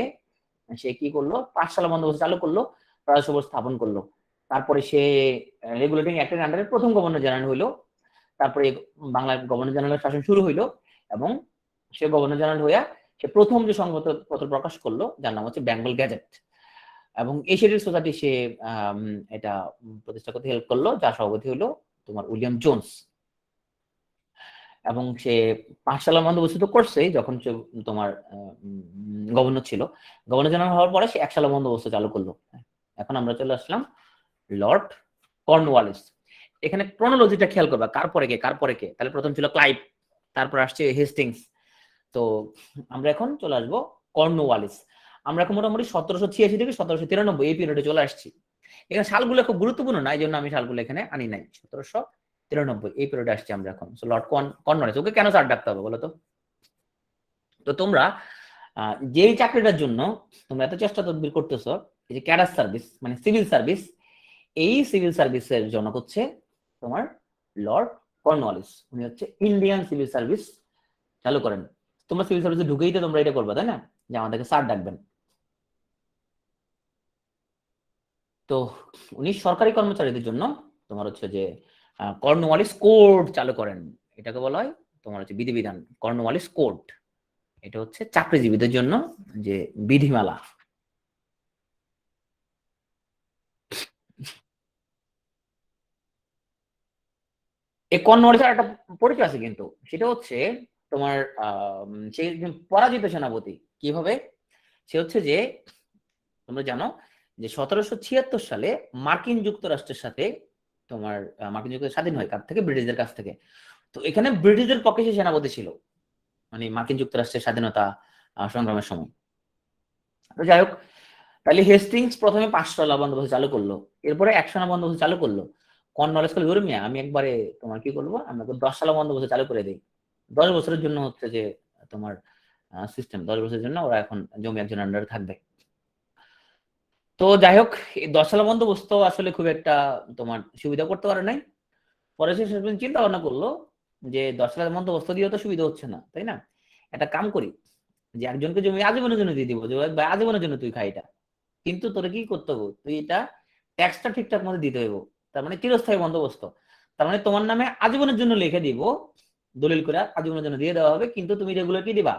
সে কি করলো, 5 সালা বন্দোবস্ত চালু করলো, রাজস্ব বোর্ড স্থাপন করলো। তারপরে সে রেগুলেটিং অ্যাক্টের আন্ডারে প্রথম গভর্নর জেনারেল হইলো। তারপরে বাংলার গভর্নর জেনারেলের শাসন শুরু হইলো এবং সে গভর্নর জেনারেল হইয়া সে প্রথম যে সংবাদপত্র প্রকাশ করলো যার নাম হচ্ছে বেঙ্গল গ্যাজেট। এবং এশিয়াটিক সোসাইটি সে এটা প্রতিষ্ঠা করতে হেল্প করলো, যার সভাপতি হলো তোমার উইলিয়াম জোন্স। এবং সে 5 সালা বন্দোবস্ত তো করছেই, যখন সে তোমার গভর্নর ছিল। গভর্নর জেনারেল হওয়ার পরে সে 1 সালা বন্দোবস্ত চালু করলো। এখন আমরা চলে আসলাম লর্ড কর্নওয়ালিস। এখানে ক্রোনোলজিটা খেয়াল করবা, কার পরে কে কার পরে কে। তাহলে প্রথম ছিল ক্লাইভ, তারপর আসছে হেস্টিংস। তো আমরা এখন চলে আসবো কর্নওয়ালিস। আমরা এখন মোটামুটি 1786 থেকে 1793 এই পিরিয়ডে চলে আসছি। এখানে সালগুলো খুব গুরুত্বপূর্ণ না, এই জন্য আমি সালগুলো এখানে আনি নাই। 1793 এই পিরিয়ডে আসছি আমরা এখন। লর্ড কর্নওয়ালিস, ওকে কেন স্যার ডাকতে হবে বলো তো? তো তোমরা যেই চাকরিটার জন্য তোমরা এত চেষ্টা তদবির করতেছো, এই যে ক্যাডার সার্ভিস মানে সিভিল সার্ভিস, এই সিভিল সার্ভিসের জনক হচ্ছে তোমার লর্ড কর্নওয়ালিস। উনি হচ্ছে ইন্ডিয়ান সিভিল সার্ভিস চালু করেন। তোমরা সিভিল সার্ভিসে ঢুকেই তো তোমরা এটা করবে, তাই না, যে আমাদেরকে স্যার ডাকবেন। তো উনি সরকারি কর্মচারীদের জন্য তোমার হচ্ছে যে কর্নওয়ালিস কোড চালু করেন। এটাকে বলা হয় তোমার হচ্ছে বিধিবিধান, কর্নওয়ালিস কোড। এটা হচ্ছে চাকরিজীবীদের জন্য যে বিধিমালা। এই কর্নওয়ালিসের একটা পরিচয় আছে কিন্তু, সেটা হচ্ছে তোমার সে একজন পরাজিত সেনাপতি। কিভাবে? সে হচ্ছে যে তোমরা জানো যে 1776 সালে মার্কিন যুক্তরাষ্ট্রের সাথে তোমার মার্কিন যুক্তরাষ্ট্র স্বাধীন হয় কার থেকে? ব্রিটিশদের কাছ থেকে। তো এখানে ব্রিটিশদের পক্ষে সে সেনাপতি ছিল, মানে মার্কিন যুক্তরাষ্ট্রের স্বাধীনতা সংগ্রামের সময়। তো যাই হোক, তাহলে হেস্টিংস প্রথমে 5 সালা বন্দোবস্ত চালু করলো, এরপরে 1 সালা বন্দোবস্ত চালু করলো। কর্নওয়ালিস কল মিয়া, আমি একবারে তোমার কি করবো, আমরা 10 সালা বন্দোবস্ত চালু করে দিই। 10 বছরের জন্য হচ্ছে যে তোমার সিস্টেম, 10 বছরের জন্য ওরা এখন জমি একজন আন্ডারে থাকবে। তো যাই হোক, এই 10 সালা বন্দোবস্ত আসলে খুব একটা তোমার সুবিধা করতে পারে নাই। পরে সে চিন্তা ভাবনা করলো যে 10 সালা বন্দোবস্ত দিয়ে তো সুবিধা হচ্ছে না, তাই না, একটা কাম করি, যে একজনকে জমি আজীবনের জন্য দিয়ে দিব, যে আজীবনের জন্য তুই খাই এটা, কিন্তু তোরে কি করতে হবে, তুই এটা ট্যাক্সটা ঠিকঠাক মতো দিতে হইব। তার মানে চিরস্থায়ী বন্দোবস্ত। তার মানে তোমার নামে আজীবনের জন্য লিখে দিব, দলিল করে আজীবনের জন্য দিয়ে দেওয়া হবে, কিন্তু তুমি রেগুলার কি দিবা,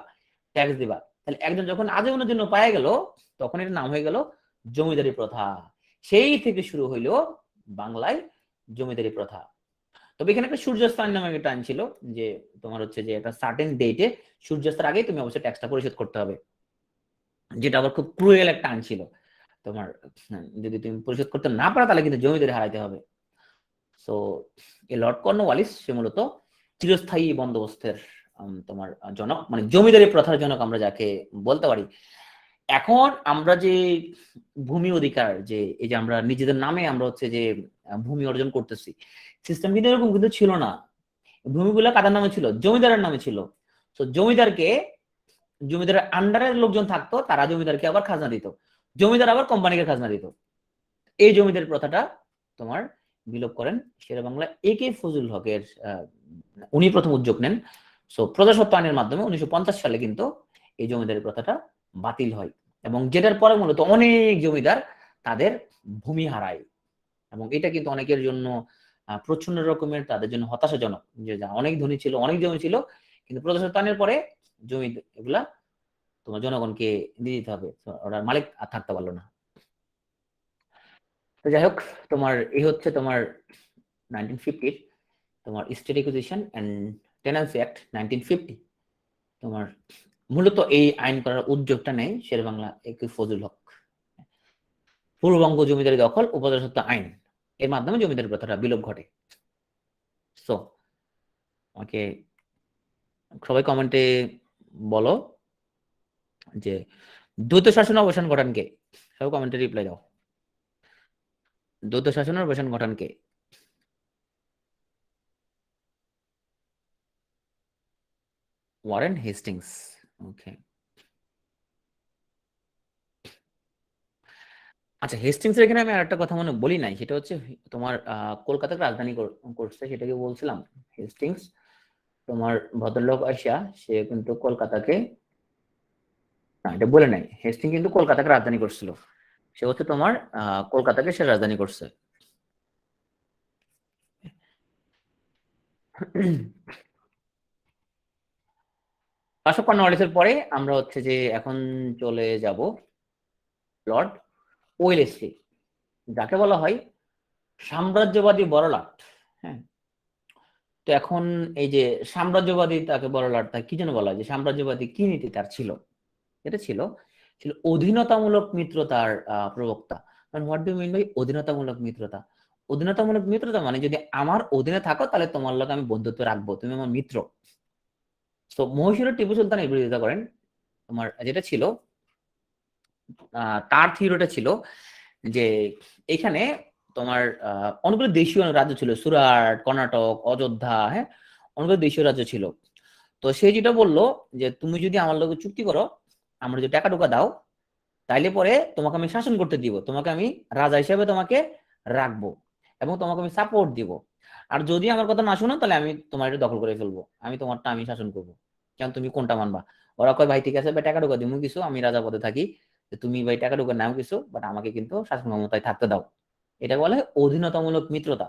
ট্যাক্স দিবা। তাহলে একজন যখন আজীবনের জন্য পায়ে গেল, তখন এর নাম হয়ে গেল জমিদারি প্রথা। সেই থেকে শুরু হইলো বাংলায় জমিদারি প্রথা। তবে এখানে একটা সূর্যাস্ত নামে একটা আইন ছিল, যে তোমার হচ্ছে যে একটা সার্টেন ডেটে সূর্যাস্তের আগেই তুমি অবশ্যই ট্যাক্সটা পরিশোধ করতে হবে, যেটা আবার খুব ক্রুয়েল একটা আইন ছিল। তোমার যদি তুমি পরিশোধ করতে না পারো তাহলে কিন্তু জমিদারি হারাইতে হবে। সো এই লর্ড কর্নওয়ালিস সে মূলত চিরস্থায়ী বন্দোবস্তের তোমার জনক, মানে জমিদারি প্রথার জনক আমরা যাকে বলতে পারি। এখন আমরা যে ভূমি অধিকার, যে এই যে আমরা নিজেদের নামে আমরা হচ্ছে যে ভূমি অর্জন করতেছি, সিস্টেম কিন্তু এরকম কিন্তু ছিল না। ভূমিগুলো কাদের নামে ছিল? জমিদারের নামে ছিল। তো জমিদারের আন্ডারের লোকজন থাকতো, তারা জমিদারকে আবার খাজনা দিত, জমিদার আবার কোম্পানিকে খাজনা দিত। এই জমিদারি প্রথাটা তোমার বিলোপ করেন শেরেবাংলা একে ফজলুল হকের, উনি প্রথম উদ্যোগ নেন। সো প্রজাস্বত্ব আইনের মাধ্যমে 1950 সালে কিন্তু এই জমিদারি প্রথাটা বাতিল হয়, এবং যেটার পরে মূলত অনেক জমিদার তাদের ভূমি হারায়, এবং এটা কিন্তু অনেকের জন্য প্রচন্ড রকমের তাদের জন্য হতাশাজনক, যে অনেক ধনী ছিল, অনেক জমি ছিল, কিন্তু প্রজাস্বত্ব আইনের পরে জমি এগুলা তোমার জনগণকে দিয়ে দিতে হবে, ওরা মালিক আর থাকতে পারলো না। তো যাই হোক, তোমার এই হচ্ছে তোমার 1950 তোমার state acquisition and tenancy act 1950। তোমার মূলত এই আইন করার উদ্যোগটা নেই শেরেবাংলা একে ফজলুল হক। পূর্ববঙ্গ জমিদারি দখল ও প্রজাস্বত্ব আইন এর মাধ্যমে জমিদারি প্রথাটা বিলোপ ঘটে। সো আমাকে সবাই কমেন্টে বলো যে দ্বৈত শাসন অবসান ঘটান কে, সবাই কমেন্টে রিপ্লাই দাও। দ্বৈত শাসনের অবসান ঘটান কে? Warren Hastings. ওকে, আচ্ছা, হেস্টিংস এর এখানে আমি আরেকটা কথা মনে বলি নাই, সেটা হচ্ছে তোমার কলকাতাকে রাজধানী করছে, সেটাকে বলছিলাম হেস্টিংস। তোমার ভদ্রলোক আসিয়া সে কিন্তু কলকাতাকে, না এটা বলে নাই, হেস্টিং কিন্তু কলকাতাকে রাজধানী করছিল, সে হচ্ছে তোমার কলকাতাকে সে রাজধানী করছে। অশোক কর্নওয়ালিসের পরে আমরা হচ্ছে যে এখন চলে যাব লর্ড ওয়েলেসলি, যাকে বলা হয় সাম্রাজ্যবাদী বড়লাট। হ্যাঁ, তো এখন এই যে সাম্রাজ্যবাদী তাকে বড়লাট, তা কি যেন বলা হয়, যে সাম্রাজ্যবাদী কি নীতি তার ছিল, এটা ছিল ছিল অধীনতামূলক মিত্রতার প্রবক্তা। মানে হোয়াট ডু মিন বাই অধীনতামূলক মিত্রতা? অধীনতামূলক মিত্রতা মানে যদি আমার অধীনে থাকো তাহলে তোমার লোক আমি বন্ধুত্ব রাখবো, তুমি আমার মিত্র। তো মহীশূরের টিপু সুলতান এর বিরোধিতা করেন। তোমার যেটা ছিল তার থিওরিটা ছিল যে এখানে তোমার অনেকগুলো দেশীয় রাজ্য ছিল, সুরাট, কর্ণাটক, অযোধ্যা, হ্যাঁ, অনেকগুলো দেশীয় রাজ্য ছিল। তো সে যেটা বললো যে তুমি যদি আমার লোক চুক্তি করো, আমার যদি টাকা টুকা দাও, তাইলে পরে তোমাকে আমি শাসন করতে দিব, তোমাকে আমি রাজা হিসেবে তোমাকে রাখবো, এবং তোমাকে আমি সাপোর্ট দিব। আর যদি আমার কথা না শোনো তাহলে আমি তোমার এটা দখল করে ফেলবো, আমি তোমারটা আমি শাসন করবো, কারণ তুমি কোনটা মানবা? ওরা কয় ভাই ঠিক আছে ভাই, টাকা টুকা দিব কিছু, আমি রাজা পদে থাকি, তুমি ভাই টাকা টুকা নাও কিছু, বাট আমাকে কিন্তু শাসন ক্ষমতায় থাকতে দাও। এটা বলে অধীনতামূলক মিত্রতা।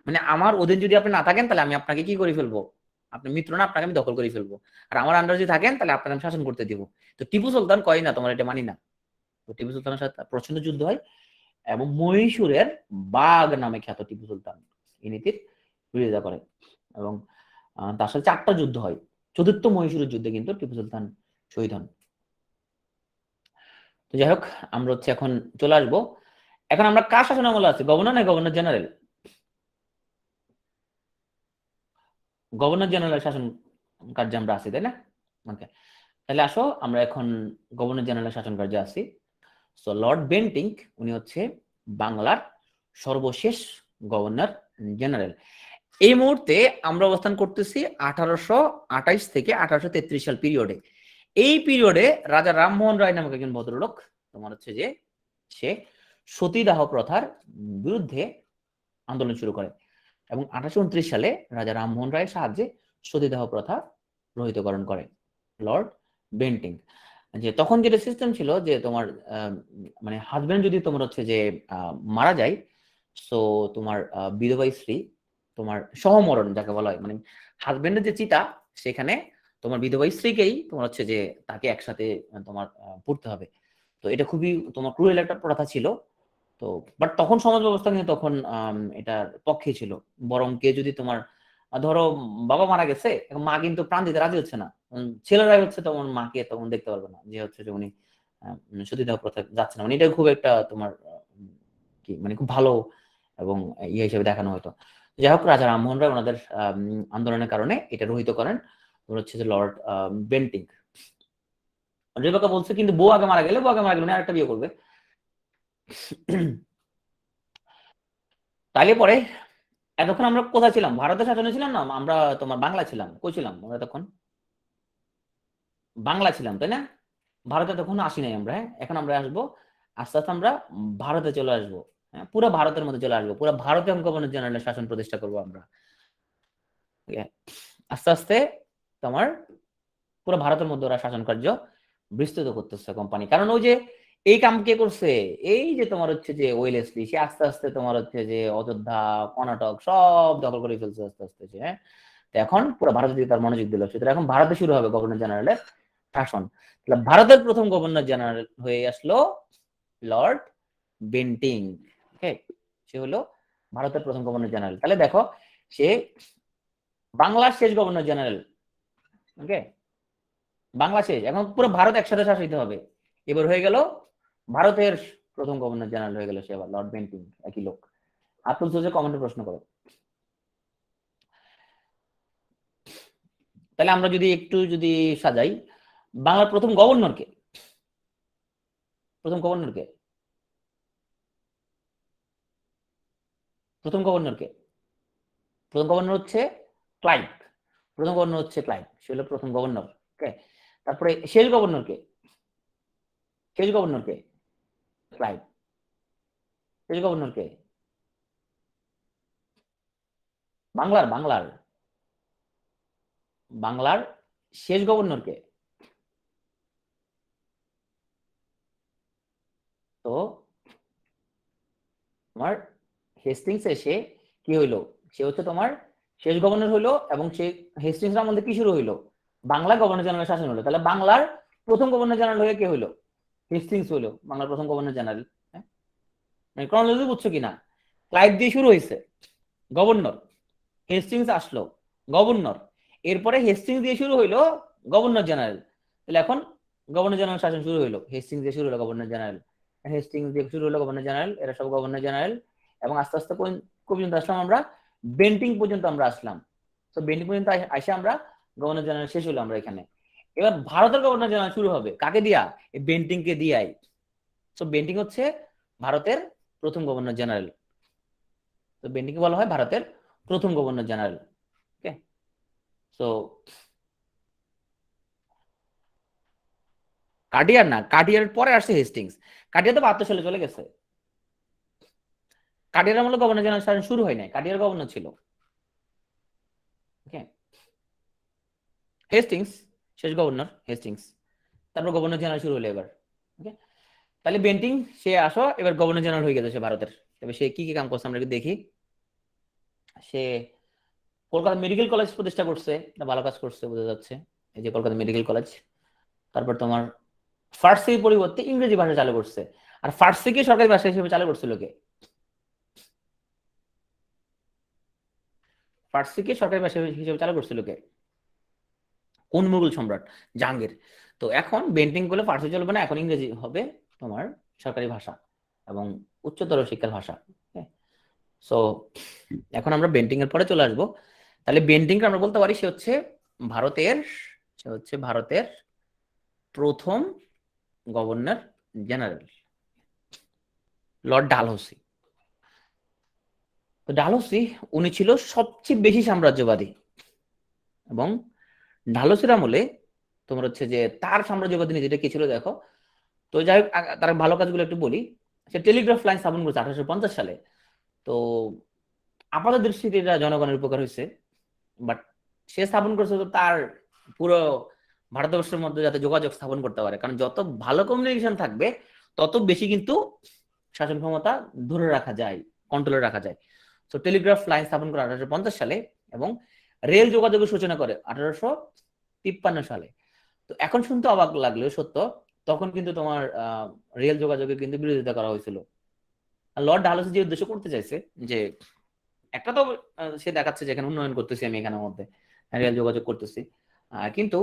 মানে আমার অধীন যদি আপনি না থাকেন তাহলে আমি আপনাকে কি করে ফেলবো, আপনি মিত্র না, আপনাকে আমি দখল করে ফেলবো, আর আমার আন্ডার যদি থাকেন তাহলে আপনাকে আমি শাসন করতে দিব। তো টিপু সুলতান কয় না তোমার এটা মানি না। তো টিপু সুলতানের সাথে প্রচন্ড যুদ্ধ হয়, এবং মহীশূরের বাঘ নামে খ্যাত টিপু সুলতান এই নীতির বিরোধিতা করে, এবং তার সাথে 4টা যুদ্ধ হয়। চতুর্থ মহীশূরের যুদ্ধে কিন্তু টিপু সুলতান শহীদ হন। তো যাই হোক, আমরা হচ্ছে এখন চলে আসবো, এখন আমরা কার শাসন আমলে আছি, গভর্নর না গভর্নর জেনারেল? গভর্নর জেনারেল শাসন কার্যে আমরা আছি, তাই না? ওকে, তাহলে আসো আমরা এখন গভর্নর জেনারেল শাসন কার্যে আছি। সো লর্ড বেন্টিঙ্ক উনি হচ্ছে বাংলার সর্বশেষ গভর্নর জেনারেল। এই মুহূর্তে আমরা অবস্থান করতেছি 1828 থেকে 1833 সাল পিরিয়ডে। এই পিরিয়ডে রাজা রামমোহন রায় নামক একজন ভদ্রলোক তোমার হচ্ছে যে সে সতীদাহ প্রথার বিরুদ্ধে আন্দোলন শুরু করে, এবং 1829 সালে রাজা রামমোহন রায়ের সাহায্যে সতীদাহ প্রথা রহিতকরণ করে লর্ড বেন্টিং। যে তখন যেটা সিস্টেম ছিল যে তোমার মানে হাজবেন্ড যদি তোমার হচ্ছে যে মারা যায়, সো তোমার বিধবা স্ত্রী তোমার সহমরণ যাকে বলা হয়, মানে হাজবেন্ডের যে চিতা সেখানে তোমার বিধবা স্ত্রীকেই তোমার হচ্ছে যে তাকে একসাথে তোমার পড়তে হবে। তো এটা খুবই তোমার ক্রুয়েল একটা প্রথা ছিল। তো বাট তখন সমাজ ব্যবস্থা কিন্তু তখন এটার পক্ষে ছিল, বরং কে যদি তোমার ধরো বাবা মারা গেছে, এখন মা কিন্তু প্রাণ দিতে রাজি হচ্ছে না, ছেলেরাই হচ্ছে তখন মাকে তখন দেখতে পারবে না, যে হচ্ছে যে উনি সতীদাহ প্রথা যাচ্ছে না, মানে এটা খুব একটা তোমার কি মানে খুব ভালো এবং ইয়ে হিসেবে দেখানো হতো। যাই হোক, রাজা রামমোহন রায় ওনাদের আন্দোলনের কারণে এটা রহিত করেন হচ্ছে যে লর্ড বেন্টিং। রেবেকা বলছে কিন্তু বউ আগে মারা গেলে, বউ আগে মারা গেলে আরেকটা বিয়ে করবে। তাইলে পরে এতক্ষণ আমরা কোথায় ছিলাম, ভারতের শাসনে ছিলাম না, আমরা তোমার বাংলা ছিলাম, কই ছিলাম আমরা তখন? বাংলা ছিলাম, তাই না? ভারতে তখন আসি নাই আমরা। হ্যাঁ, এখন আমরা আসবো, আস্তে আস্তে আমরা ভারতে চলে আসবো। পুরো ভারতের মধ্যে চলে আসবো, পুরো ভারতে গভর্নর জেনারেলের শাসন প্রতিষ্ঠা করবো আমরা। আস্তে আস্তে তোমার পুরো ভারতের মধ্যে ওরা শাসন কার্য বিস্তৃত করতেছে কোম্পানি। কারণ ওই যে এই কাম কে করছে, এই যে তোমার হচ্ছে যে ওয়েলেসলি, সে আস্তে আস্তে তোমার হচ্ছে যে অযোধ্যা, কর্ণাটক সব দখল করে ফেলছে আস্তে আস্তে সে। হ্যাঁ, এখন পুরো ভারতের দিকে তার মনোযোগ দিল, সুতরাং এখন ভারতে শুরু হবে গভর্নর জেনারেলের শাসন। তাহলে ভারতের প্রথম গভর্নর জেনারেল হয়ে আসলো লর্ড বেন্টিং। ওকে, সে হলো ভারতের প্রথম গভর্নর জেনারেল। তাহলে দেখো, সে বাংলার শেষ গভর্নর জেনারেল। ওকে, বাংলা শেষ, এখন পুরো ভারত একসাথে শাসিত হবে। এবার হয়ে গেল ভারতের প্রথম গভর্নর জেনারেল হয়ে গেল সে আবার লর্ড বেন্টিং, একই লোক। আতুল সোজে কমেন্টে প্রশ্ন করো। তাহলে আমরা যদি একটু যদি সাজাই, বাংলার প্রথম গভর্নর কে? প্রথম গভর্নর কে? প্রথম গভর্নর কে? প্রথম গভর্নর হচ্ছে ক্লাইভ। প্রথম গভর্নর হচ্ছে ক্লাইভ, সে হলো প্রথম গভর্নর। ওকে, তারপরে শেষ গভর্নর কে? শেষ গভর্নর কে? ক্লাইভ। শেষ গভর্নর কে? বাংলার বাংলার বাংলার শেষ গভর্নর কে? তো তোমার হেস্টিংস এসে কি হইলো, সে হচ্ছে তোমার শেষ গভর্নর হইলো, এবং সে হেস্টিংস আমল থেকে কি শুরু হইলো, বাংলা গভর্নর জেনারেল শাসন হলো। তাহলে বাংলার প্রথম গভর্নর জেনারেল হয়ে কে হইলো? হেস্টিংস হইলো বাংলার প্রথম গভর্নর জেনারেল। মানে ক্রনোলজি বুঝছো কিনা? ক্লাইভ দিয়ে শুরু হয়েছে গভর্নর, হেস্টিংস আসলো গভর্নর, এরপরে হেস্টিংস দিয়ে শুরু হইলো গভর্নর জেনারেল। তাহলে এখন গভর্নর জেনারেল শাসন শুরু হইলো, হেস্টিংস দিয়ে শুরু হলো গভর্নর জেনারেল, হেস্টিংস দিয়ে শুরু হলো গভর্নর জেনারেল, এরা সব গভর্নর জেনারেল। এবং আস্তে আস্তে পর্যন্ত আসলাম আমরা, বেন্টিং পর্যন্ত আমরা আসলাম। তো বেন্টিং পর্যন্ত আসে আমরা, গভর্নর জেনারেল শেষ হলো আমরা এখানে। এবার ভারতের গভর্নর জেনারেল শুরু হবে কাকে দিয়া? এই বেন্টিং কে দিয়াই। তো বেন্টিং হচ্ছে ভারতের প্রথম গভর্নর জেনারেল। তো বেন্টিং কে বলা হয় ভারতের প্রথম গভর্নর জেনারেল। ওকে, তো কাটিয়ার না, কাটিয়ার পরে আসছে হেস্টিংস। কাটিয়ার তো 72 সালে চলে গেছে। কাটিয়ার আমলে গভর্নর জেনারেল শাসন শুরু হয় নাই, কাটিয়ার গভর্নর ছিল। ওকে, হেস্টিংস শেষ গভর্নর, হেস্টিংস, তারপর গভর্নর জেনারেল শুরু হলো এবার। ওকে, তাহলে বেন্টিং সে আসো এবার গভর্নর জেনারেল হয়ে গেছে সে ভারতের। তবে সে কি কি কাম করছে আমরা একটু দেখি। সে কলকাতা মেডিকেল কলেজ প্রতিষ্ঠা করছে, এটা ভালো কাজ করছে বোঝা যাচ্ছে, এই যে কলকাতা মেডিকেল কলেজ। তারপর তোমার ফার্সির পরিবর্তে ইংরেজি ভাষা চালু করছে। আর ফার্সিকে সরকারি ভাষা হিসেবে চালু করছিল কে? ফার্সিকে সরকারি ভাষা হিসেবে চালু করছিল কে? কোন মুঘল সম্রাট? জাহাঙ্গীর। তো এখন বেন্টিং করলে ফার্সি চলবে না, এখন ইংরেজি হবে তোমার সরকারি ভাষা এবং উচ্চতর শিক্ষার ভাষা। সো এখন আমরা বেন্টিং এর পরে চলে আসবো। তাহলে বেন্টিং আমরা বলতে পারি ভারতের সে হচ্ছে ভারতের প্রথম গভর্নর জেনারেল, লর্ড ডালহৌসি। তো ডালহৌসি উনি ছিল সবচেয়ে বেশি সাম্রাজ্যবাদী, এবং ডালহৌসির আমলে তোমার হচ্ছে যে তার সাম্রাজ্যবাদী নীতিটা কি ছিল দেখো। তো যাই হোক, তার ভালো কাজগুলো একটু বলি। সে টেলিগ্রাফ লাইন স্থাপন করেছে 1850 সালে। তো আপাত দৃষ্টিতে এটা জনগণের উপকার হয়েছে, বাট সে স্থাপন করছে তো তার পুরো ভারতবর্ষের মধ্যে যাতে যোগাযোগ স্থাপন করতে পারে, কারণ যত ভালো কমিউনিকেশন থাকবে তত বেশি কিন্তু শাসন ক্ষমতা ধরে রাখা যায়, কন্ট্রোলে রাখা যায়। তো টেলিগ্রাফ লাইন স্থাপন করে 1850 সালে, এবং রেল যোগাযোগের সূচনা করে 1853 সালে। তো এখন শুনতে অবাক লাগলেও সত্য, তখন কিন্তু তোমার রেল যোগাযোগের কিন্তু বিরোধিতা করা হয়েছিল। লর্ড ডালহৌসি যে উদ্দেশ্য করতে চাইছে যে একটা তো সে দেখাচ্ছে যে এখানে উন্নয়ন করতেছি আমি, এখানের মধ্যে রেল যোগাযোগ করতেছি, কিন্তু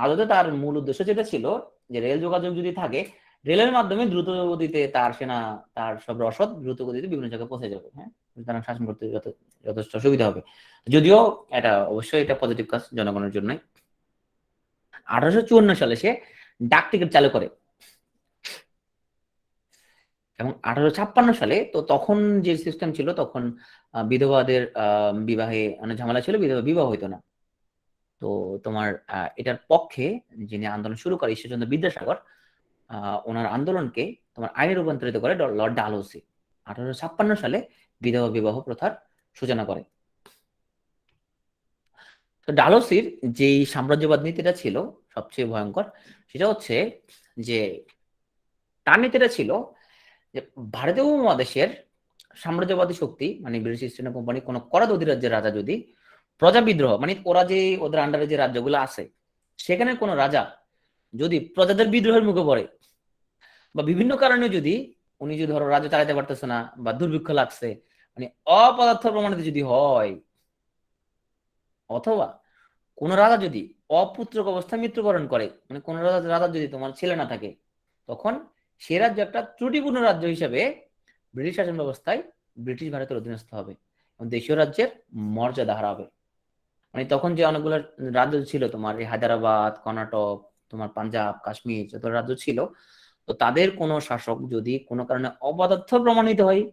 আদতে তার মূল উদ্দেশ্য যেটা ছিল যে রেল যোগাযোগ যদি থাকে, রেলের মাধ্যমে দ্রুত গতিতে তার সেনা, তার সব রসদ দ্রুত গতিতে বিভিন্ন জায়গায় পৌঁছে যাবে। হ্যাঁ, সুতরাং শাসন করতে যথেষ্ট সুবিধা হবে। যদিও এটা অবশ্যই এটা পজিটিভ কাজ জনগণের জন্য। 1854 সালে সে ডাক টিকিট চালু করে, এবং 1856 সালে তো তখন যে সিস্টেম ছিল তখন বিধবাদের বিবাহে অনেক ঝামেলা ছিল, বিধবা বিবাহ হইতো না। তো তোমার এটার পক্ষে যিনি আন্দোলন শুরু করে ঈশ্বরচন্দ্র বিদ্যাসাগর, ওনার আন্দোলনকে তোমার আইনে রূপান্তরিত করে লর্ড ডালহৌসি 1856 সালে বিধবা বিবাহ প্রথার সূচনা করে। তো ডালহৌসির যেই সাম্রাজ্যবাদ নীতিটা ছিল সবচেয়ে ভয়ঙ্কর, সেটা হচ্ছে যে তার নীতিটা ছিল যে ভারতীয় উপমহাদেশের সাম্রাজ্যবাদী শক্তি মানে ব্রিটিশ ইস্ট ইন্ডিয়া কোম্পানি কোনো করাত অধিরাজ্যের রাজা যদি প্রজা বিদ্রোহ মানে ওরা যে ওদের আন্ডারে যে রাজ্যগুলো আছে সেখানে কোনো রাজা যদি প্রজাদের বিদ্রোহের মুখে পড়ে বা বিভিন্ন কারণে যদি উনি যদি ধরো রাজ্য চালাতে পারতেছে না বা দুর্ভিক্ষ লাগছে মানে অপদার্থ প্রমাণিত যদি হয়, অথবা কোন রাজা যদি অপুত্রক অবস্থায় মৃত্যুবরণ করে মানে কোন রাজা যদি তোমার ছেলে না থাকে, তখন সে রাজ্য একটা ত্রুটিপূর্ণ রাজ্য হিসেবে ব্রিটিশ শাসন ব্যবস্থায় ব্রিটিশ ভারতের অধীনস্থ হবে এবং দেশীয় রাজ্যের মর্যাদা হারাবে। মানে তখন যে অনেকগুলো রাজ্য ছিল তোমার এই হায়দ্রাবাদ, কর্ণাটক, তোমার পাঞ্জাব, কাশ্মীর যত রাজ্য ছিল, তো তাদের কোনো শাসক যদি কোনো কারণে অপদার্থ প্রমাণিত হয়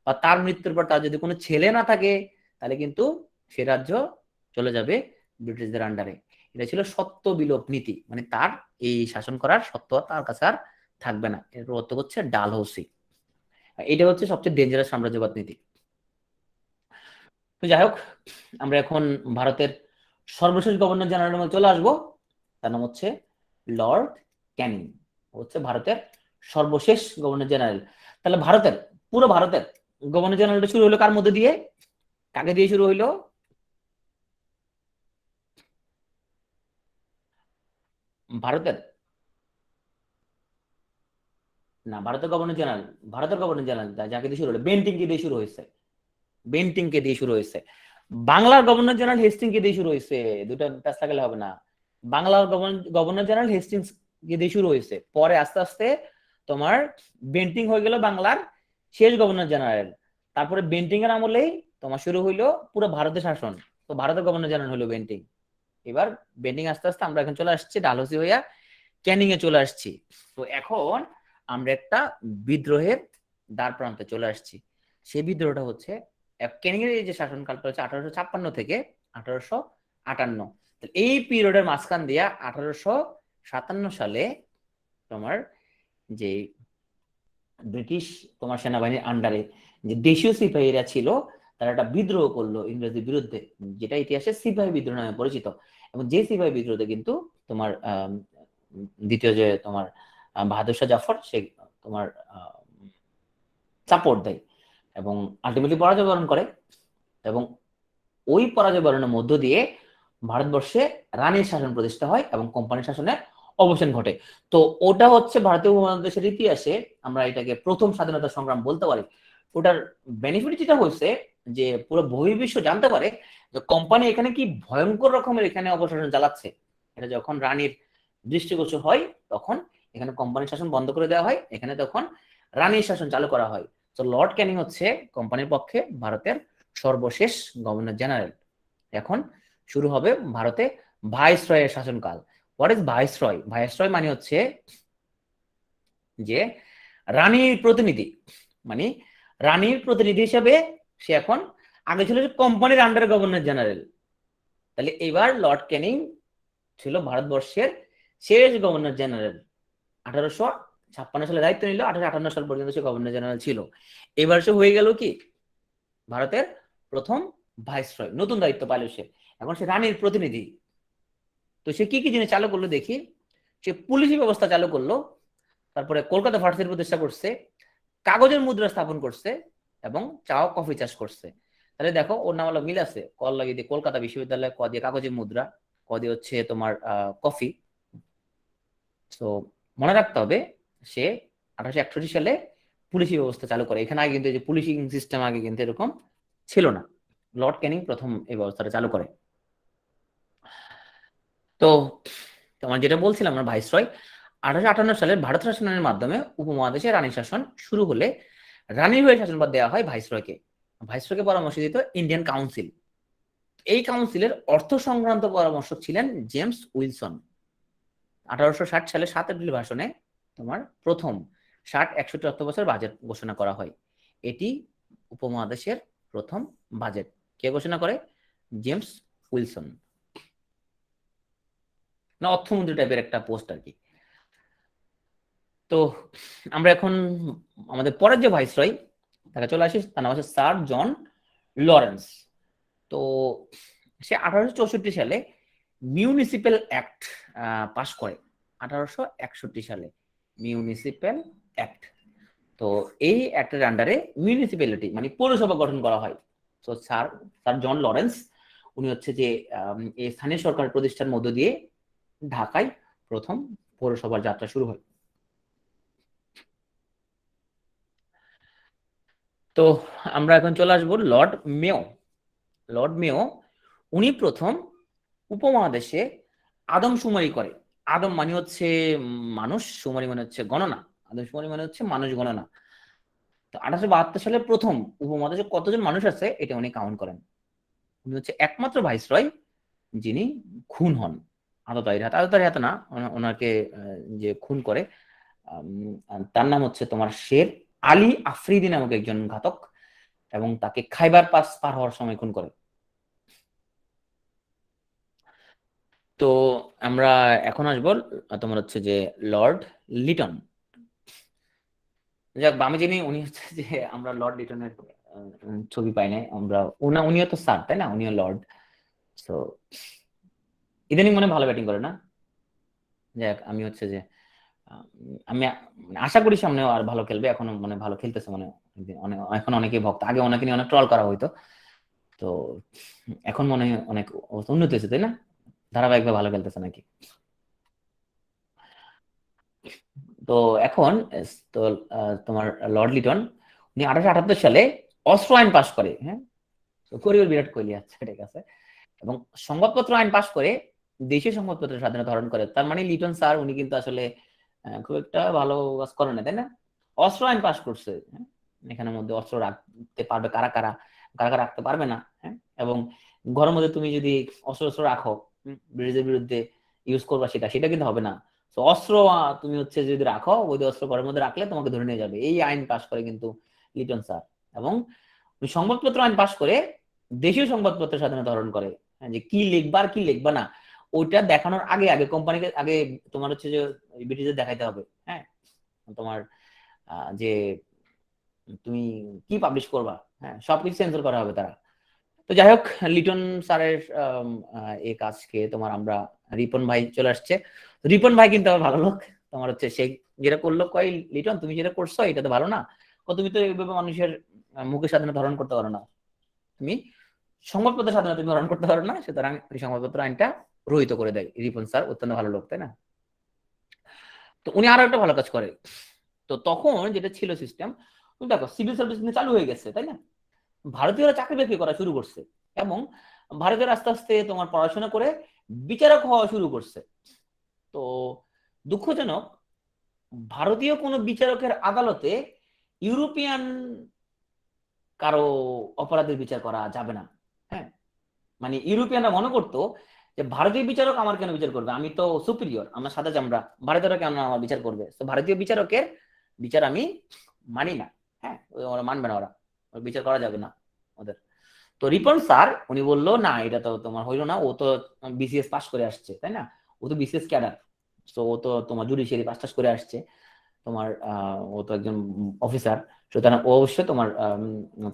বা তার মৃত্যুর পর তার যদি কোনো ছেলে না থাকে, তাহলে কিন্তু সে রাজ্য চলে যাবে ব্রিটিশদের আন্ডারে। এটা ছিল সত্য বিলোপ নীতি, মানে তার এই শাসন করার সত্য তার কাছে আর থাকবে না। এর অর্থ হচ্ছে ডালহৌসি। এটা হচ্ছে সবচেয়ে ডেঞ্জারাস সাম্রাজ্যবাদ নীতি। তো যাই হোক, আমরা এখন ভারতের সর্বশেষ গভর্নর জেনারেলের মধ্যে চলে আসবো। তার নাম হচ্ছে লর্ড ক্যানিং, হচ্ছে ভারতের সর্বশেষ গভর্নর জেনারেল। তাহলে ভারতের পুরো ভারতের গভর্নর জেনারেলটা শুরু হলো কার মধ্যে দিয়ে, কাকে দিয়ে শুরু হইলো? ভারতের না, ভারতের গভর্নর জেনারেল, ভারতের গভর্নর জেনারেল যাকে দিয়ে শুরু হলো বেন্টিংকে দিয়ে শুরু হয়েছে, বেন্টিংকে দিয়ে শুরু হয়েছে। বাংলার গভর্নর জেনারেল হেস্টিংকে দিয়ে শুরু হয়েছে, দুটো প্যাচ লাগালে হবে না। বাংলার গভর্নর জেনারেল হেস্টিংস কে দিয়ে শুরু হয়েছে, পরে আস্তে আস্তে তোমার বেন্টিং হয়ে গেল বাংলার শেষ গভর্নর জেনারেল। তারপরে বেন্টিং এর আমলেই তোমার শুরু হইলো পুরো ভারতের শাসন, তো ভারতের গভর্নর জেনারেল হলো বেন্টিং। এবার বেন্টিং আস্তে আস্তে আমরা এখন চলে আসছি ডালহৌসি হইয়া ক্যানিং এ চলে আসছি। তো এখন আমরা একটা বিদ্রোহের দ্বার প্রান্তে চলে আসছি। সেই বিদ্রোহটা হচ্ছে ক্যানিং এর যে শাসনকালটা হচ্ছে 1856 থেকে 1858। এই পিরিয়ডের মাঝখান দিয়া 1857 সালে তোমার যে ব্রিটিশ তোমার সেনাবাহিনীর আন্ডারে যে দেশীয় সিপাহীরা ছিল, তারা একটা বিদ্রোহ করলো ইংরেজদের বিরুদ্ধে, যেটা ইতিহাসে সিপাহী বিদ্রোহ নামে পরিচিত। এবং যে সিপাহী বিদ্রোহতে কিন্তু তোমার দ্বিতীয় যে তোমার বাহাদুর শাহ জাফর সে তোমার সাপোর্ট দেয় এবং আলটিমেটলি পরাজয় বরণ করে। এবং ওই পরাজয় বরণের মধ্য দিয়ে ভারতবর্ষে রানীর শাসন প্রতিষ্ঠা হয় এবং কোম্পানি শাসনের অবসান ঘটে। তো ওটা হচ্ছে ভারতীয় উপমহাদেশের ইতিহাসে আমরা এটাকে প্রথম স্বাধীনতা সংগ্রাম বলতে পারি। ওটার বেনিফিট যেটা হয়েছে যে পুরো বহির্বিশ্ব জানতে পারে যে কোম্পানি এখানে কি ভয়ঙ্কর রকমের এখানে অপশাসন চালাচ্ছে। এটা যখন রানীর দৃষ্টিগোচর হয় তখন এখানে কোম্পানি শাসন বন্ধ করে দেওয়া হয়, এখানে তখন রানীর শাসন চালু করা হয়। তো লর্ড ক্যানিং হচ্ছে কোম্পানির পক্ষে ভারতের সর্বশেষ গভর্নর জেনারেল। এখন শুরু হবে ভারতে ভাইসরয়ের শাসনকাল। What is viceroy? ভাইসরয় মানে হচ্ছে যে রানীর প্রতিনিধি, মানে রানীর প্রতিনিধি হিসেবে সে এখন, আগে ছিল কোম্পানির আন্ডার গভর্নর জেনারেল। তাহলে এবার লর্ড ক্যানিং ছিল ভারতবর্ষের শেষ গভর্নর জেনারেল। 1856 সালে দায়িত্ব নিল, 1858 সাল পর্যন্ত সে গভর্নর জেনারেল ছিল। এবার সে হয়ে গেল কি ভারতের প্রথম ভাইসরয়, নতুন দায়িত্ব পাইল সে। এখন সে রানীর প্রতিনিধি। তো সে কি কি জিনিস চালু করলো দেখি। সে পুলিশি ব্যবস্থা চালু করলো, তারপরে কলকাতা ভার্সিটি প্রতিষ্ঠা করছে, কাগজের মুদ্রা স্থাপন করছে এবং চা ও কফি চাষ করছে। তাহলে দেখো ওর নাম মিল আছে, কল লাগিয়ে দিয়ে কলকাতা বিশ্ববিদ্যালয়, ক দিয়ে কাগজের মুদ্রা, ক দিয়ে হচ্ছে তোমার কফি। তো মনে রাখতে হবে সে 1861 সালে পুলিশি ব্যবস্থা চালু করে। এখানে আগে কিন্তু যে পুলিশিং সিস্টেম আগে কিন্তু এরকম ছিল না, লর্ড ক্যানিং প্রথম এই ব্যবস্থাটা চালু করে। তো তোমার যেটা বলছিলাম আমরা ভাইসরয়, 1858 সালের ভারত শাসনের মাধ্যমে উপমহাদেশে রানী শাসন শুরু হলে রানীর হয়ে শাসনভার দেওয়া হয় ভাইসরয়কে। ভাইসরয়কে পরামর্শ দিত ইন্ডিয়ান কাউন্সিল। এই কাউন্সিলের অর্থ সংক্রান্ত পরামর্শক ছিলেন জেমস উইলসন। 1860 সালে 7 এপ্রিল ভাষণে তোমার প্রথম 60-61 অর্থ বছর বাজেট ঘোষণা করা হয়। এটি উপমহাদেশের প্রথম বাজেট। কে ঘোষণা করে? জেমস উইলসন, না অর্থমন্ত্রী টাইপের একটা পোস্ট আর কি। তো আমরা এখন আমাদের পরের যে ভাইসরয় তাকে চলে আসি, তার নাম হচ্ছে স্যার জন লরেন্স। তো সে 1864 সালে মিউনিসিপ্যাল অ্যাক্ট পাশ করে। 1861 সালে মিউনিসিপ্যাল অ্যাক্ট। তো এই অ্যাক্টের আন্ডারে মিউনিসিপ্যালিটি মানে পৌরসভা গঠন করা হয়। তো স্যার স্যার জন লরেন্স উনি হচ্ছে যে এই স্থানীয় সরকার প্রতিষ্ঠার মধ্য দিয়ে ঢাকায় প্রথম পৌরসভার যাত্রা শুরু হয়। তো আমরা এখন চলে আসবো লর্ড মেয়ো। লর্ড মেয়ো উনি প্রথম উপমহাদেশে আদমশুমারি করে। আদম মানে হচ্ছে মানুষ, শুমারি মানে হচ্ছে গণনা। আদমশুমারি মানে হচ্ছে মানুষ গণনা। তো 1872 সালে প্রথম উপমহাদেশে কতজন মানুষ আছে এটা উনি কাউন্ট করেন। উনি হচ্ছে একমাত্র ভাইসরয় যিনি খুন হন আততায়ীর হাতে। আততায়ীর হাতে না, ওনাকে যে খুন করে তার নাম হচ্ছে তোমার শের আলী আফ্রিদি নামক একজন ঘাতক, এবং তাকে খাইবার পাস পার হওয়ার সময় খুন করে। তো আমরা এখন আসবো তোমার হচ্ছে যে লর্ড লিটন। যাক, আমি জানি উনি হচ্ছে যে আমরা লর্ড লিটনের ছবি পাই নাই আমরা। উনিও তো স্যার তাই না, উনিও লর্ড। তো ইদানিং মনে হয় ভালো ব্যাটিং করে না। যাক, আমি হচ্ছে যে আমি আশা করি সামনে আর ভালো খেলবে। এখনো মানে ভালো খেলতেছে মানে অনেক, এখন অনেকেই ভক্ত। আগে ওনাকে নিয়ে অনেক ট্রল করা হইতো। তো এখন মনে হয় অনেক উন্নতি হয়েছে তাই না, ধারাবাহিকভাবে ভালো খেলতেছে নাকি। তো এখন তো তোমার লর্ড লিটন উনি 1878 সালে অস্ত্র আইন পাশ করে। হ্যাঁ, তো করিবের বিরাট কোহলি, আচ্ছা ঠিক আছে। এবং সংবাদপত্র আইন পাশ করে দেশীয় সংবাদপত্রের স্বাধীনতা ধারণ করে। তার মানে লিটন স্যার উনি কিন্তু আসলে খুব একটা ভালো কাজ করে না তাই না। অস্ত্র আইন পাশ করছে, হ্যাঁ? এখানের মধ্যে অস্ত্র রাখতে পারবে কারা কারা, কারা কারা রাখতে পারবে না, হ্যাঁ। এবং ঘরের মধ্যে তুমি যদি অস্ত্র অস্ত্র রাখো, ব্রিটিশদের বিরুদ্ধে ইউজ করবা, সেটা সেটা কিন্তু হবে না। তো অস্ত্র তুমি হচ্ছে যদি রাখো, বৈধ অস্ত্র ঘরের মধ্যে রাখলে তোমাকে ধরে নিয়ে যাবে। এই আইন পাশ করে কিন্তু লিটন স্যার। এবং সংবাদপত্র আইন পাশ করে দেশীয় সংবাদপত্রের স্বাধীনতা ধারণ করে। হ্যাঁ, যে কি লিখবা আর কি লিখবা না ওইটা দেখানোর আগে আগে কোম্পানিকে আগে তোমার হচ্ছে যে ব্রিটিশদের দেখাইতে হবে। হ্যাঁ, তোমার যে তুমি কি পাবলিশ করবা, হ্যাঁ, সবকিছু সেন্সর করা হবে তারা। তো যাই হোক, লিটন স্যারের এই কাজকে তোমার আমরা রিপন ভাই চলে আসছে। রিপন ভাই কিন্তু আমার ভালো লোক। তোমার হচ্ছে সে যেটা করলো, কয় লিটন তুমি যেটা করছো এটা তো ভালো না। তুমি তো এইভাবে মানুষের মুখের স্বাধীনতা ধারণ করতে পারো না, তুমি সংবাদপত্রের স্বাধীনতা তুমি ধারণ করতে পারো না, সুতরাং সংবাদপত্র আইনটা রহিত করে দেয়। রিপন স্যার অত্যন্ত ভালো লোক তাই না। তো উনি আরো একটা ভালো কাজ করে। তো তখন যেটা ছিল সিস্টেম, তুমি দেখো সিভিল সার্ভিস চালু হয়ে গেছে তাই না, ভারতীয়রা চাকরি বাকরি করা শুরু করছে। এবং ভারতীয়রা আস্তে আস্তে তোমার পড়াশোনা করে বিচারক হওয়া শুরু করছে। তো দুঃখজনক, ভারতীয় কোনো বিচারকের আদালতে ইউরোপিয়ান কারো অপরাধের বিচার করা যাবে না। হ্যাঁ, মানে ইউরোপিয়ানরা মনে করতো যে ভারতীয় বিচারক আমার কেন বিচার করবে, আমি তো সুপিরিয়র, আমার সাদা চামড়া, ভারতীয়রা কেন আমার বিচার করবে। তো ভারতীয় বিচারকের বিচার আমি মানি না। হ্যাঁ, ওরা মানবে না, ওরা বিচার করা যাবে না ওদের। তো রিপন স্যার উনি বললো না, এটা তো তোমার হইলো না, ও তো বিসিএস পাস করে আসছে তাই না, ও তো বিসিএস ক্যাডার। তো ও তো তোমার জুডিশিয়ারি পাস টাস করে আসছে, তোমার ও তো একজন অফিসার, সুতরাং ও অবশ্যই তোমার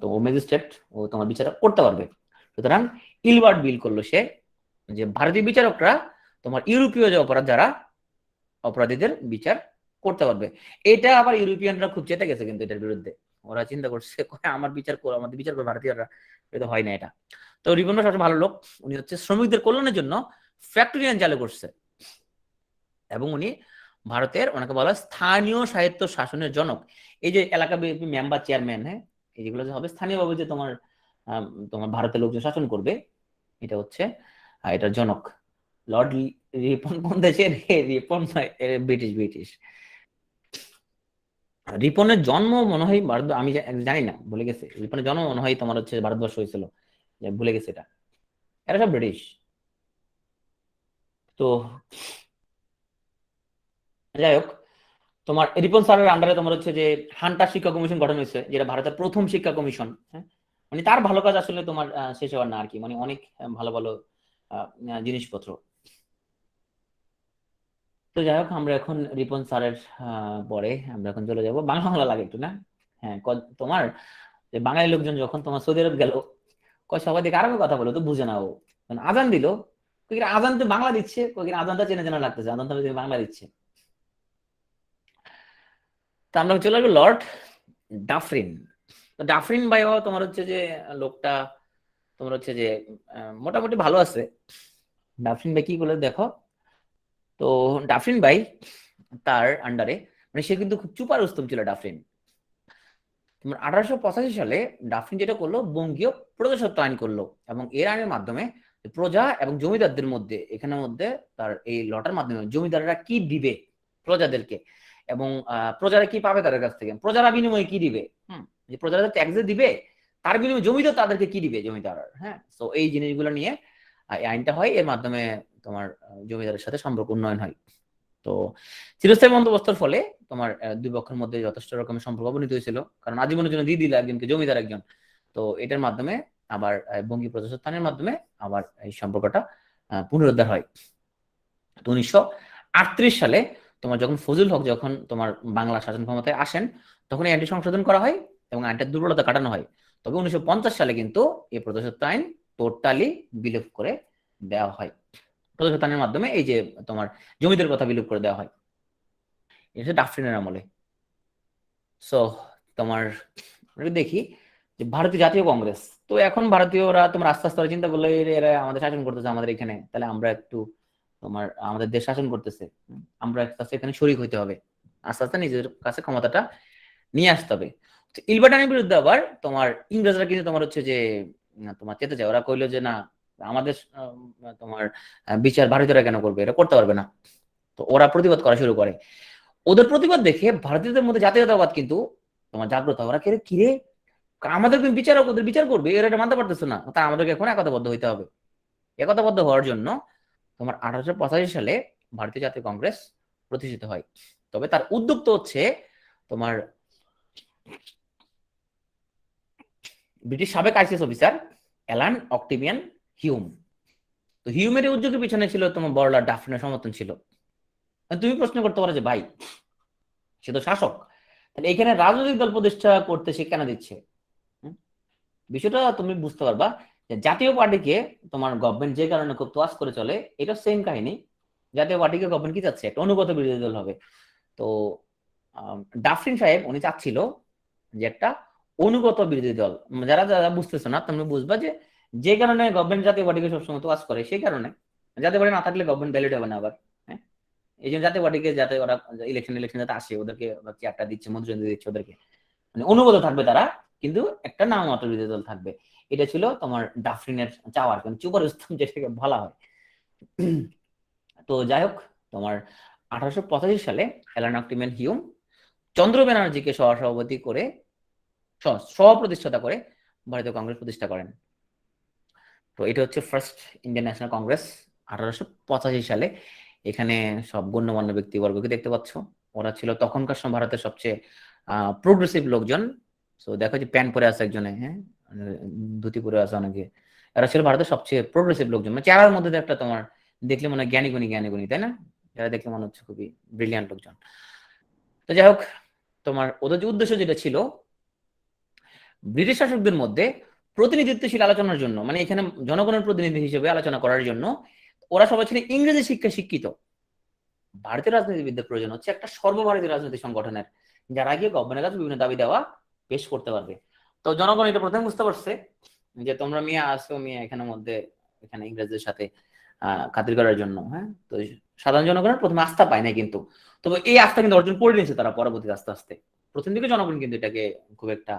তো ও ম্যাজিস্ট্রেট, ও তোমার বিচার করতে পারবে। সুতরাং ইলবার্ট বিল করলো সে, যে ভারতীয় বিচারকরা তোমার ইউরোপীয় যে অপরাধ যারা অপরাধীদের বিচার করতে পারবে। এটা আবার ইউরোপিয়ানরা খুব চেতে গেছে কিন্তু এটার বিরুদ্ধে। ওরা চিন্তা করছে আমার বিচার করো, আমাদের বিচার করো ভারতীয়রা, এটা হয় না এটা। তো রিপন সবচেয়ে ভালো লোক। উনি হচ্ছে শ্রমিকদের কল্যাণের জন্য ফ্যাক্টরি আইন চালু করছে। এবং উনি ভারতের ওনাকে বলা স্থানীয় সাহিত্য শাসনের জনক। এই যে এলাকা বিএনপি মেম্বার চেয়ারম্যান, হ্যাঁ, এইগুলো যে হবে স্থানীয়ভাবে যে তোমার তোমার ভারতের লোকজন শাসন করবে, এটা হচ্ছে এটার জনক লর্ড রিপন। কোন দেশের? Ripon British British. রিপনের জন্ম মনে হয় ভারত, আমি জানি না, ভুলে গেছে। রিপনের জন্ম মনে হয় তোমার হচ্ছে ভারতবর্ষ হয়েছিল, ভুলে গেছে এটা। এরা সব ব্রিটিশ। তো যাই হোক, তোমার রিপন স্যারের আন্ডারে তোমার হচ্ছে যে হান্টার শিক্ষা কমিশন গঠন হয়েছে, যেটা ভারতের প্রথম শিক্ষা কমিশন। হ্যাঁ, মানে তার ভালো কাজ আসলে তোমার শেষ হওয়ার না আর কি, মানে অনেক ভালো ভালো জিনিসপত্র। তো যাই হোক, আমরা এখন রিপন স্যারের পরে আমরা এখন চলে যাব বাংলা বাংলা লাগে একটু না। হ্যাঁ, তোমার যে বাঙালি লোকজন যখন তোমার সৌদি আরব গেল, কয় সবাই দেখে আরবে কথা বলো, তো বুঝে না ও, মানে আজান দিল, আজান তো বাংলা দিচ্ছে, আজানটা চেনা চেনা লাগতেছে, আজান তো বাংলা দিচ্ছে। তা আমরা চলে আসবো লর্ড ডাফরিন। তো ডাফরিন ভাইও তোমার হচ্ছে যে লোকটা তোমার হচ্ছে যে মোটামুটি ভালো আছে। ডাফরিন ভাই কি করলে দেখো, তো ডাফরিন ভাই তার আন্ডারে, মানে সে কিন্তু খুব চুপা রুস্তম ছিল ডাফরিন। তোমার 1885 সালে ডাফরিন যেটা করলো, বঙ্গীয় প্রজাস্বত্ব আইন করলো, এবং এর আইনের মাধ্যমে প্রজা এবং জমিদারদের মধ্যে, এখানের মধ্যে তার এই লটার মাধ্যমে জমিদাররা কি দিবে প্রজাদেরকে, এবং প্রজারা কি পাবে তাদের কাছ থেকে, প্রজারা বিনিময়ে কি দিবে, যে প্রজারা ট্যাক্স দিবে, তার বিনিময়ে জমিদার তাদেরকে কি দিবে জমিদার। হ্যাঁ, তো এই জিনিসগুলো নিয়ে এই আইনটা হয়, এর মাধ্যমে তোমার জমিদারের সাথে সম্পর্ক উন্নয়ন হয়। তো চিরস্থায়ী বন্দোবস্তের ফলে তোমার দুই পক্ষের মধ্যে যথেষ্ট রকমের সম্পর্ক অবনতি হয়েছিল, কারণ আজীবনের জন্য দিয়ে দিল একজনকে, জমিদার একজন। তো এটার মাধ্যমে আবার বঙ্গীয় প্রজাস্বত্বের মাধ্যমে আবার এই সম্পর্কটা পুনরুদ্ধার হয়। তো 1938 সালে তোমার যখন ফজল হক যখন তোমার বাংলা শাসন ক্ষমতায় আসেন, তখন এই আইনটি সংশোধন করা হয় এবং আইনটার দুর্বলতা কাটানো হয়। তবে 1950 সালে কিন্তু এই প্রজাস্বত্ব আইন টোটালি বিলোপ করে দেওয়া হয়। প্রজাস্বত্ব আইনের মাধ্যমে এই যে তোমার জমিদের কথা বিলোপ করে দেওয়া হয়, এটা ডাফরিনের আমলে। সো তোমার দেখি যে ভারতীয় জাতীয় কংগ্রেস, তো এখন ভারতীয়রা তোমার আস্তে আস্তে চিন্তা করলো এরা আমাদের শাসন করতেছে আমাদের এখানে, তাহলে আমরা একটু তোমার আমাদের দেশ শাসন করতেছে, আমরা আস্তে আস্তে এখানে শরিক হইতে হবে, আস্তে আস্তে নিজের কাছে ক্ষমতাটা নিয়ে আসতে হবে। ইলবার্টানের বিরুদ্ধে আবার তোমার ইংরেজরা কিন্তু তোমার হচ্ছে যে তোমার চেতে যায়, ওরা কইলো যে না, আমাদের তোমার বিচার ভারতীয়রা কেন করবে, এটা করতে পারবে না। তো ওরা প্রতিবাদ করা শুরু করে। ওদের প্রতিবাদ দেখে ভারতীয়দের মধ্যে জাতীয়তাবাদ কিন্তু তোমার জাগ্রত হয়। ওরা কে কিরে, আমাদের বিচারক ওদের বিচার করবে, এরা এটা মানতে পারতেছে না, তা আমাদেরকে এখন একতাবদ্ধ হইতে হবে। একতাবদ্ধ হওয়ার জন্য তোমার 1885 সালে ভারতীয় জাতীয় কংগ্রেস প্রতিষ্ঠিত হয়। তবে তার উদ্যোগ তো হচ্ছে তোমার ব্রিটিশ সাবেক ICS officer Allan Octavian Hume. তো হিউমের উদ্যোগের পিছনে ছিল তোমার বড়লাট ডাফরিনের সমর্থন ছিল। তুমি প্রশ্ন করতে পারো যে ভাই, সে তো শাসক, তাহলে এখানে রাজনৈতিক দল প্রতিষ্ঠা করতে সে কেন দিচ্ছে? বিষয়টা তুমি বুঝতে পারবা যে জাতীয় পার্টিকে তোমার গভর্নমেন্ট যে কারণে খুব তোয়াজ করে চলে, এটা সেম কাহিনী। জাতীয় পার্টিকে গভর্নমেন্ট কি চাচ্ছে, একটা অনুগত বিরোধী দল হবে। তো ডাফরিন সাহেব উনি চাচ্ছিল যে একটা অনুগত বিরোধী দল। যারা যারা বুঝতেছো না, তুমি বুঝবা যে যে কারণে গভর্নমেন্ট জাতীয় পার্টিকে সবসময় তোয়াজ করে, সেই কারণে জাতীয় পার্টি না থাকলে গভর্নমেন্ট ভ্যালিড হবে না আবার। হ্যাঁ, এই জন্য জাতীয় পার্টিকে, যাতে ওরা ইলেকশন ইলেকশন যাতে আসে, ওদেরকে চেয়ারটা দিচ্ছে, মন্ত্রী দিচ্ছে ওদেরকে, মানে অনুগত থাকবে তারা, কিন্তু একটা নামমাত্র বিরোধী দল থাকবে। এটা ছিল তোমার ডাফরিনের চাওয়ার, কারণ চুপার ইসলাম যেটাকে বলা হয়। তো যাই হোক, তোমার 1885 সালে অ্যালান অক্টিম্যান হিউম চন্দ্র ব্যানার্জিকে সহসভাপতি করে, সহ-প্রতিষ্ঠাতা করে ভারতীয় কংগ্রেস প্রতিষ্ঠা করেন। তো এটা হচ্ছে ফার্স্ট ইন্ডিয়ান ন্যাশনাল কংগ্রেস 1885 সালে। এখানে সব গণ্যমান্য ব্যক্তিবর্গকে দেখতে পাচ্ছ। ওরা ছিল তখনকার সময় ভারতের সবচেয়ে প্রোগ্রেসিভ লোকজন। তো দেখো যে প্যান্ট পরে আছে একজনে, হ্যাঁ, ধুতি পরে আছে অনেকে। এরা ছিল ভারতের সবচেয়ে প্রোগ্রেসিভ লোকজন, মানে চেহারার মধ্যে একটা তোমার দেখলে মনে হয় জ্ঞানী গুণী জ্ঞানী গুণী, তাই না? যারা দেখলে মনে হচ্ছে খুবই ব্রিলিয়ান্ট লোকজন। তো যাই হোক, তোমার ওদের যে উদ্দেশ্য যেটা ছিল, ব্রিটিশ শাসকদের মধ্যে প্রতিনিধিত্বশীল আলোচনার জন্য, মানে এখানে জনগণের প্রতিনিধি হিসেবে আলোচনা করার জন্য ওরা সবাই ছিল ইংরেজি শিক্ষায় শিক্ষিত। ভারতীয় রাজনীতিবিদদের প্রয়োজন হচ্ছে একটা সর্বভারতীয় রাজনৈতিক সংগঠনের, যারা গিয়ে গভর্নমেন্টের কাছে বিভিন্ন দাবি দেওয়া পেশ করতে পারবে। তো জনগণ এটা প্রথমে বুঝতে পারছে যে তোমরা মিয়া আসো, মিয়া এখানের মধ্যে এখানে ইংরেজদের সাথে খাতির করার জন্য। হ্যাঁ, তো সাধারণ জনগণের প্রথমে আস্থা পায় না, কিন্তু তবে এই আস্থা কিন্তু অর্জন করে নিয়েছে তারা পরবর্তীতে আস্তে আস্তে। প্রথম দিকে জনগণ কিন্তু এটাকে খুব একটা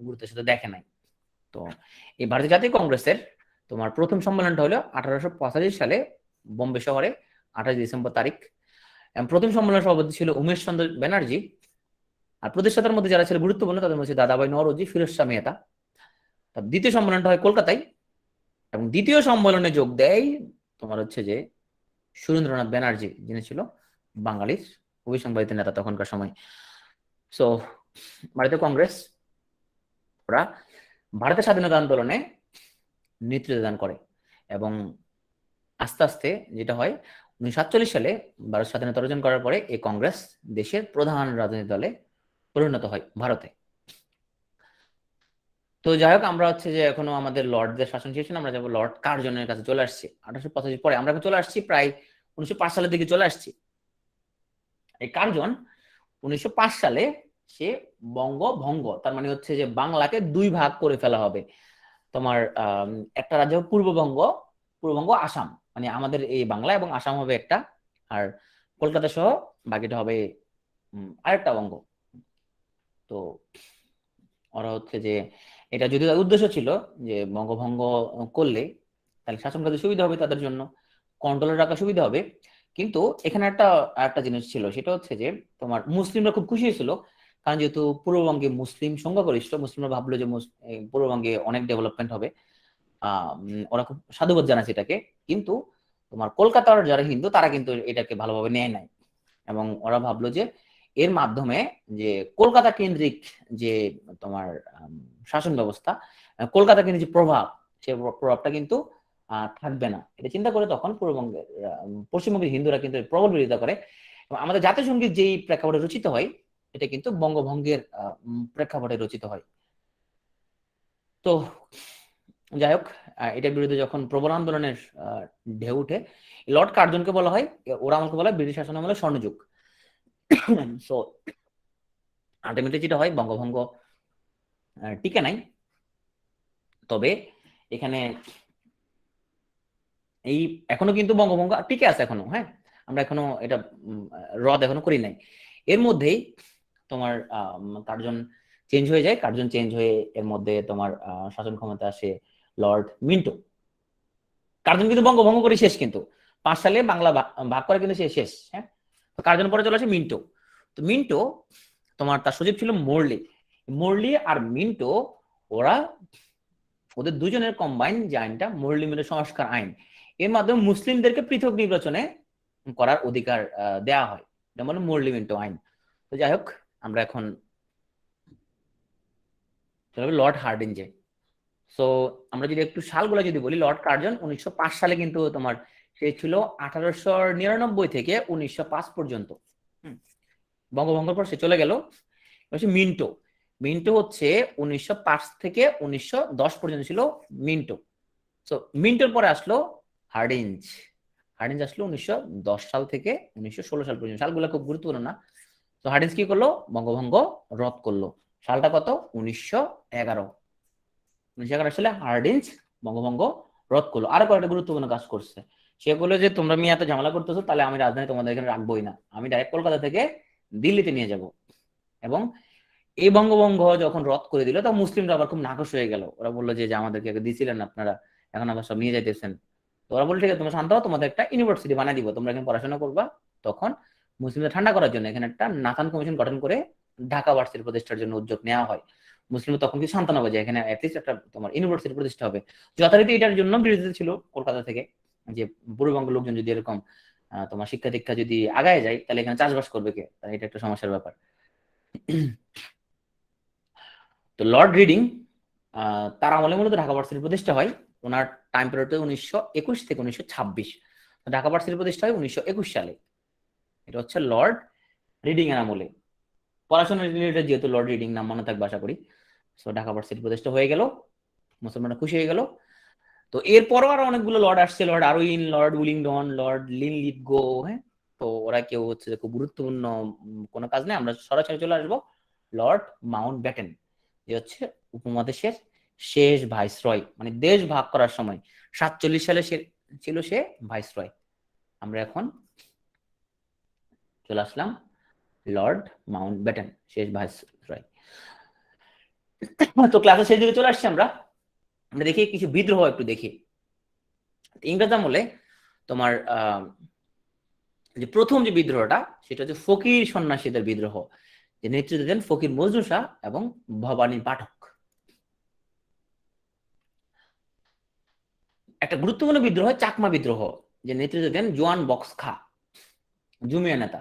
গুরুত্বের সাথে দেখে নাই। তো এই ভারতীয় জাতীয় কংগ্রেসের তোমার প্রথম সম্মেলনটা হলো 1885 সালে বোম্বে শহরে, 28 ডিসেম্বর তারিখ। প্রথম সম্মেলনের সভাপতি ছিল উমেশ চন্দ্র ব্যানার্জি। আর প্রতিষ্ঠাতার মধ্যে যারা ছিল গুরুত্বপূর্ণ, তাদের মধ্যে দাদাভাই নওরোজি, ফিরোজ শাহ মেহতা। তার দ্বিতীয় সম্মেলনটা হয় কলকাতায়, এবং দ্বিতীয় সম্মেলনে যোগ দেয় তোমার হচ্ছে যে সুরেন্দ্রনাথ ব্যানার্জি, যিনি ছিল বাঙালির অভিসংবাদিত নেতা তখনকার সময়। সো ভারতীয় কংগ্রেস ওরা ভারতের স্বাধীনতা আন্দোলনে নেতৃত্ব দান করে, এবং আস্তে আস্তে যেটা হয় 1947 সালে ভারত স্বাধীনতা অর্জন করার পরে এই কংগ্রেস দেশের প্রধান রাজনৈতিক দলে পরিণত হয় ভারতে। তো যাই হোক, আমরা হচ্ছে যে এখনো আমাদের লর্ডদের শাসন শেষ না, আমরা যাবো লর্ড কার্জনের কাছে চলে আসছি 1885 পরে। আমরা চলে আসছি প্রায় 1905 সালের দিকে চলে আসছি। এই কার্জন 1905 সালে সে বঙ্গভঙ্গ, তার মানে হচ্ছে যে বাংলাকে দুই ভাগ করে ফেলা হবে। তোমার একটা রাজ্য পূর্ববঙ্গ, পূর্ববঙ্গ আসাম, মানে আমাদের এই বাংলা এবং আসাম হবে একটা, আর কলকাতা সহ বাকিটা হবে আরেকটা বঙ্গ। তো ওরা হচ্ছে যে এটা যদি উদ্দেশ্য ছিল যে বঙ্গভঙ্গ করলে তাহলে শাসন কাজে সুবিধা হবে, তাদের জন্য কন্ট্রোলে রাখা সুবিধা হবে। কিন্তু এখানে একটা একটা জিনিস ছিল, সেটা হচ্ছে যে তোমার মুসলিমরা খুব খুশি হয়েছিল, কারণ যেহেতু পূর্ববঙ্গে মুসলিম সংখ্যাগরিষ্ঠ, মুসলিমরা ভাবলো যে পূর্ববঙ্গে অনেক ডেভেলপমেন্ট হবে। ওরা খুব সাধুবাদ জানাচ্ছে এটাকে। কিন্তু তোমার কলকাতার যারা হিন্দু তারা কিন্তু এটাকে ভালোভাবে নেয় নাই, এবং ওরা ভাবলো যে এর মাধ্যমে যে কলকাতা কেন্দ্রিক যে তোমার শাসন ব্যবস্থা, কলকাতা কেন্দ্রিক যে প্রভাব, সে প্রভাবটা কিন্তু থাকবে না। এটা চিন্তা করে তখন পূর্ববঙ্গের পশ্চিমবঙ্গের হিন্দুরা কিন্তু প্রবল বিরোধিতা করে। এবং আমাদের জাতীয় সঙ্গীত যেই প্রেক্ষাপটে রচিত হয়, এটা কিন্তু বঙ্গভঙ্গের প্রেক্ষাপটে রচিত হয়। তো যাই হোক, এটার বিরুদ্ধে যখন প্রবল আন্দোলনের ঢেউ উঠে, লর্ড কার্জনকে বলা হয়, ওরা আমাকে বলা হয় ব্রিটিশ শাসন আমলে স্বর্ণযুগ। সো আলটিমেটলি যেটা হয়, বঙ্গভঙ্গ টিকে নাই। তবে এখানে এই এখনো কিন্তু বঙ্গভঙ্গ টিকে আছে এখনো, হ্যাঁ, আমরা এখনো এটা রদ এখনো করি নাই। এর মধ্যেই তোমার কার্জন চেঞ্জ হয়ে যায়, কার্জন চেঞ্জ হয়ে এর মধ্যে তোমার শাসন ক্ষমতা আসে লর্ড মিন্টো। কার্জন কিন্তু বঙ্গভঙ্গ করে শেষ, কিন্তু 5 সালে বাংলা ভাগ করে কিন্তু সে শেষ, হ্যাঁ। তো কার্জন পরে চলে আসে মিন্টো। তো মিন্টো তোমার তার সচিব ছিল মোরলি। মোরলি আর মিন্টো, ওরা ওদের দুজনের কম্বাইন যে আইনটা মোরলি মিন্টো সংস্কার আইন, এর মাধ্যমে মুসলিমদেরকে পৃথক নির্বাচনে করার অধিকার দেয়া হয়, এটা মানে মোরলি মিন্টো আইন। তো যাই হোক, আমরা এখন লর্ড হার্ডিঞ্জে। সো আমরা যদি একটু সালগুলো যদি বলি, লর্ড কার্জন 1905 সালে কিন্তু তোমার সে ছিল 1899 থেকে 1905 পর্যন্ত। বঙ্গভঙ্গের পর সে চলে গেল। মিন্টো, মিন্টো হচ্ছে 1905 থেকে 1910 পর্যন্ত ছিল মিন্টো। সো মিন্টোর পরে আসলো হার্ডিঞ্জ। হার্ডিঞ্জ আসলো 1910 সাল থেকে 1916 সাল পর্যন্ত। সালগুলো খুব গুরুত্বপূর্ণ না। তো হার্ডিঞ্জ কি করলো, বঙ্গভঙ্গ রদ করলো। সালটা কত, 1911। 1911 সালে হার্ডিঞ্জ বঙ্গভঙ্গ রদ করলো। আরো কয়েকটা গুরুত্বপূর্ণ কাজ করছে। সেগুলো যে তোমরা মেয়ে এত ঝামেলা করতেছো, তাহলে আমি রাজধানী তোমাদের এখানে রাখবোই না, আমি ডাইরেক্ট কলকাতা থেকে দিল্লিতে নিয়ে যাব। এবং এই বঙ্গভঙ্গ যখন রদ করে দিল, তখন মুসলিমরা আবার খুব নাকশ হয়ে গেল। ওরা বললো যে আমাদেরকে দিয়েছিলেন আপনারা, এখন আবার সব নিয়ে যাইতেছেন। তো ওরা বললো ঠিক আছে, তোমরা শান্ত হও, তোমাদের একটা ইউনিভার্সিটি বানিয়ে দিব, তোমরা এখানে পড়াশোনা করবা। তখন মুসলিমদের ঠান্ডা করার জন্য এখানে একটা নাথান কমিশন গঠন করে ঢাকা ভার্সিটি প্রতিষ্ঠার জন্য উদ্যোগ নেওয়া হয়। মুসলিমরা তখন কি সান্ত্বনা হবে যে এখানে অ্যাটলিস্ট একটা তোমার ইউনিভার্সিটি প্রতিষ্ঠা হবে। যথারীতি এটার জন্য বিরোধিতা ছিল কলকাতা থেকে, যে পূর্ববঙ্গের লোকজন যদি এরকম তোমার শিক্ষা দীক্ষা যদি আগায় যায়, তাহলে এখানে চাষবাস করবে কে, তাহলে এটা একটা সমস্যার ব্যাপার। তো লর্ড রিডিং তার আমলে মূলত ঢাকা ভার্সিটি প্রতিষ্ঠা হয়। ওনার টাইম পিরিয়ড 1921 থেকে 1926। ঢাকা ভার্সিটি প্রতিষ্ঠা হয় 1921 সালে। এটা হচ্ছে লর্ড রিডিং এর আমলে। পড়াশোনা রিলেটেড যেহেতু লর্ড রিডিং নাম মনে থাকবে আশা করি। সো ঢাকা ভার্সিটি প্রতিষ্ঠা হয়ে গেল, মুসলমানরা খুশি হয়ে গেল। তো এরপরও আরো অনেকগুলো লর্ড আসছে, Lord Irwin, Lord Willingdon, Lord Linlithgow, হ্যাঁ। তো ওরা কেউ হচ্ছে খুব গুরুত্বপূর্ণ কোনো কাজ নেই। আমরা সরাসরি চলে আসবো লর্ড মাউন্ট ব্যাটেন, যে হচ্ছে উপমহাদেশের শেষ ভাইসরয়, মানে দেশ ভাগ করার সময় 47 সালে সে ছিল সে ভাইসরয়। আমরা এখন চলে আসলাম লর্ড মাউন্ট ব্যাটেন, শেষ ভাইসরয়। তো ক্লাসের শেষ দিকে চলে আসছি আমরা। আমরা দেখি কিছু বিদ্রোহ একটু দেখি। ইংরেজ আমলে তোমার যে প্রথম যে বিদ্রোহটা, সেটা হচ্ছে ফকির সন্ন্যাসীদের বিদ্রোহ, যে নেতৃত্ব দেন ফকির মজনু শাহ এবং ভবানী পাঠক। একটা গুরুত্বপূর্ণ বিদ্রোহ চাকমা বিদ্রোহ, যে নেতৃত্ব দেন জোয়ান বক্স খা, জুমিয়া নেতা।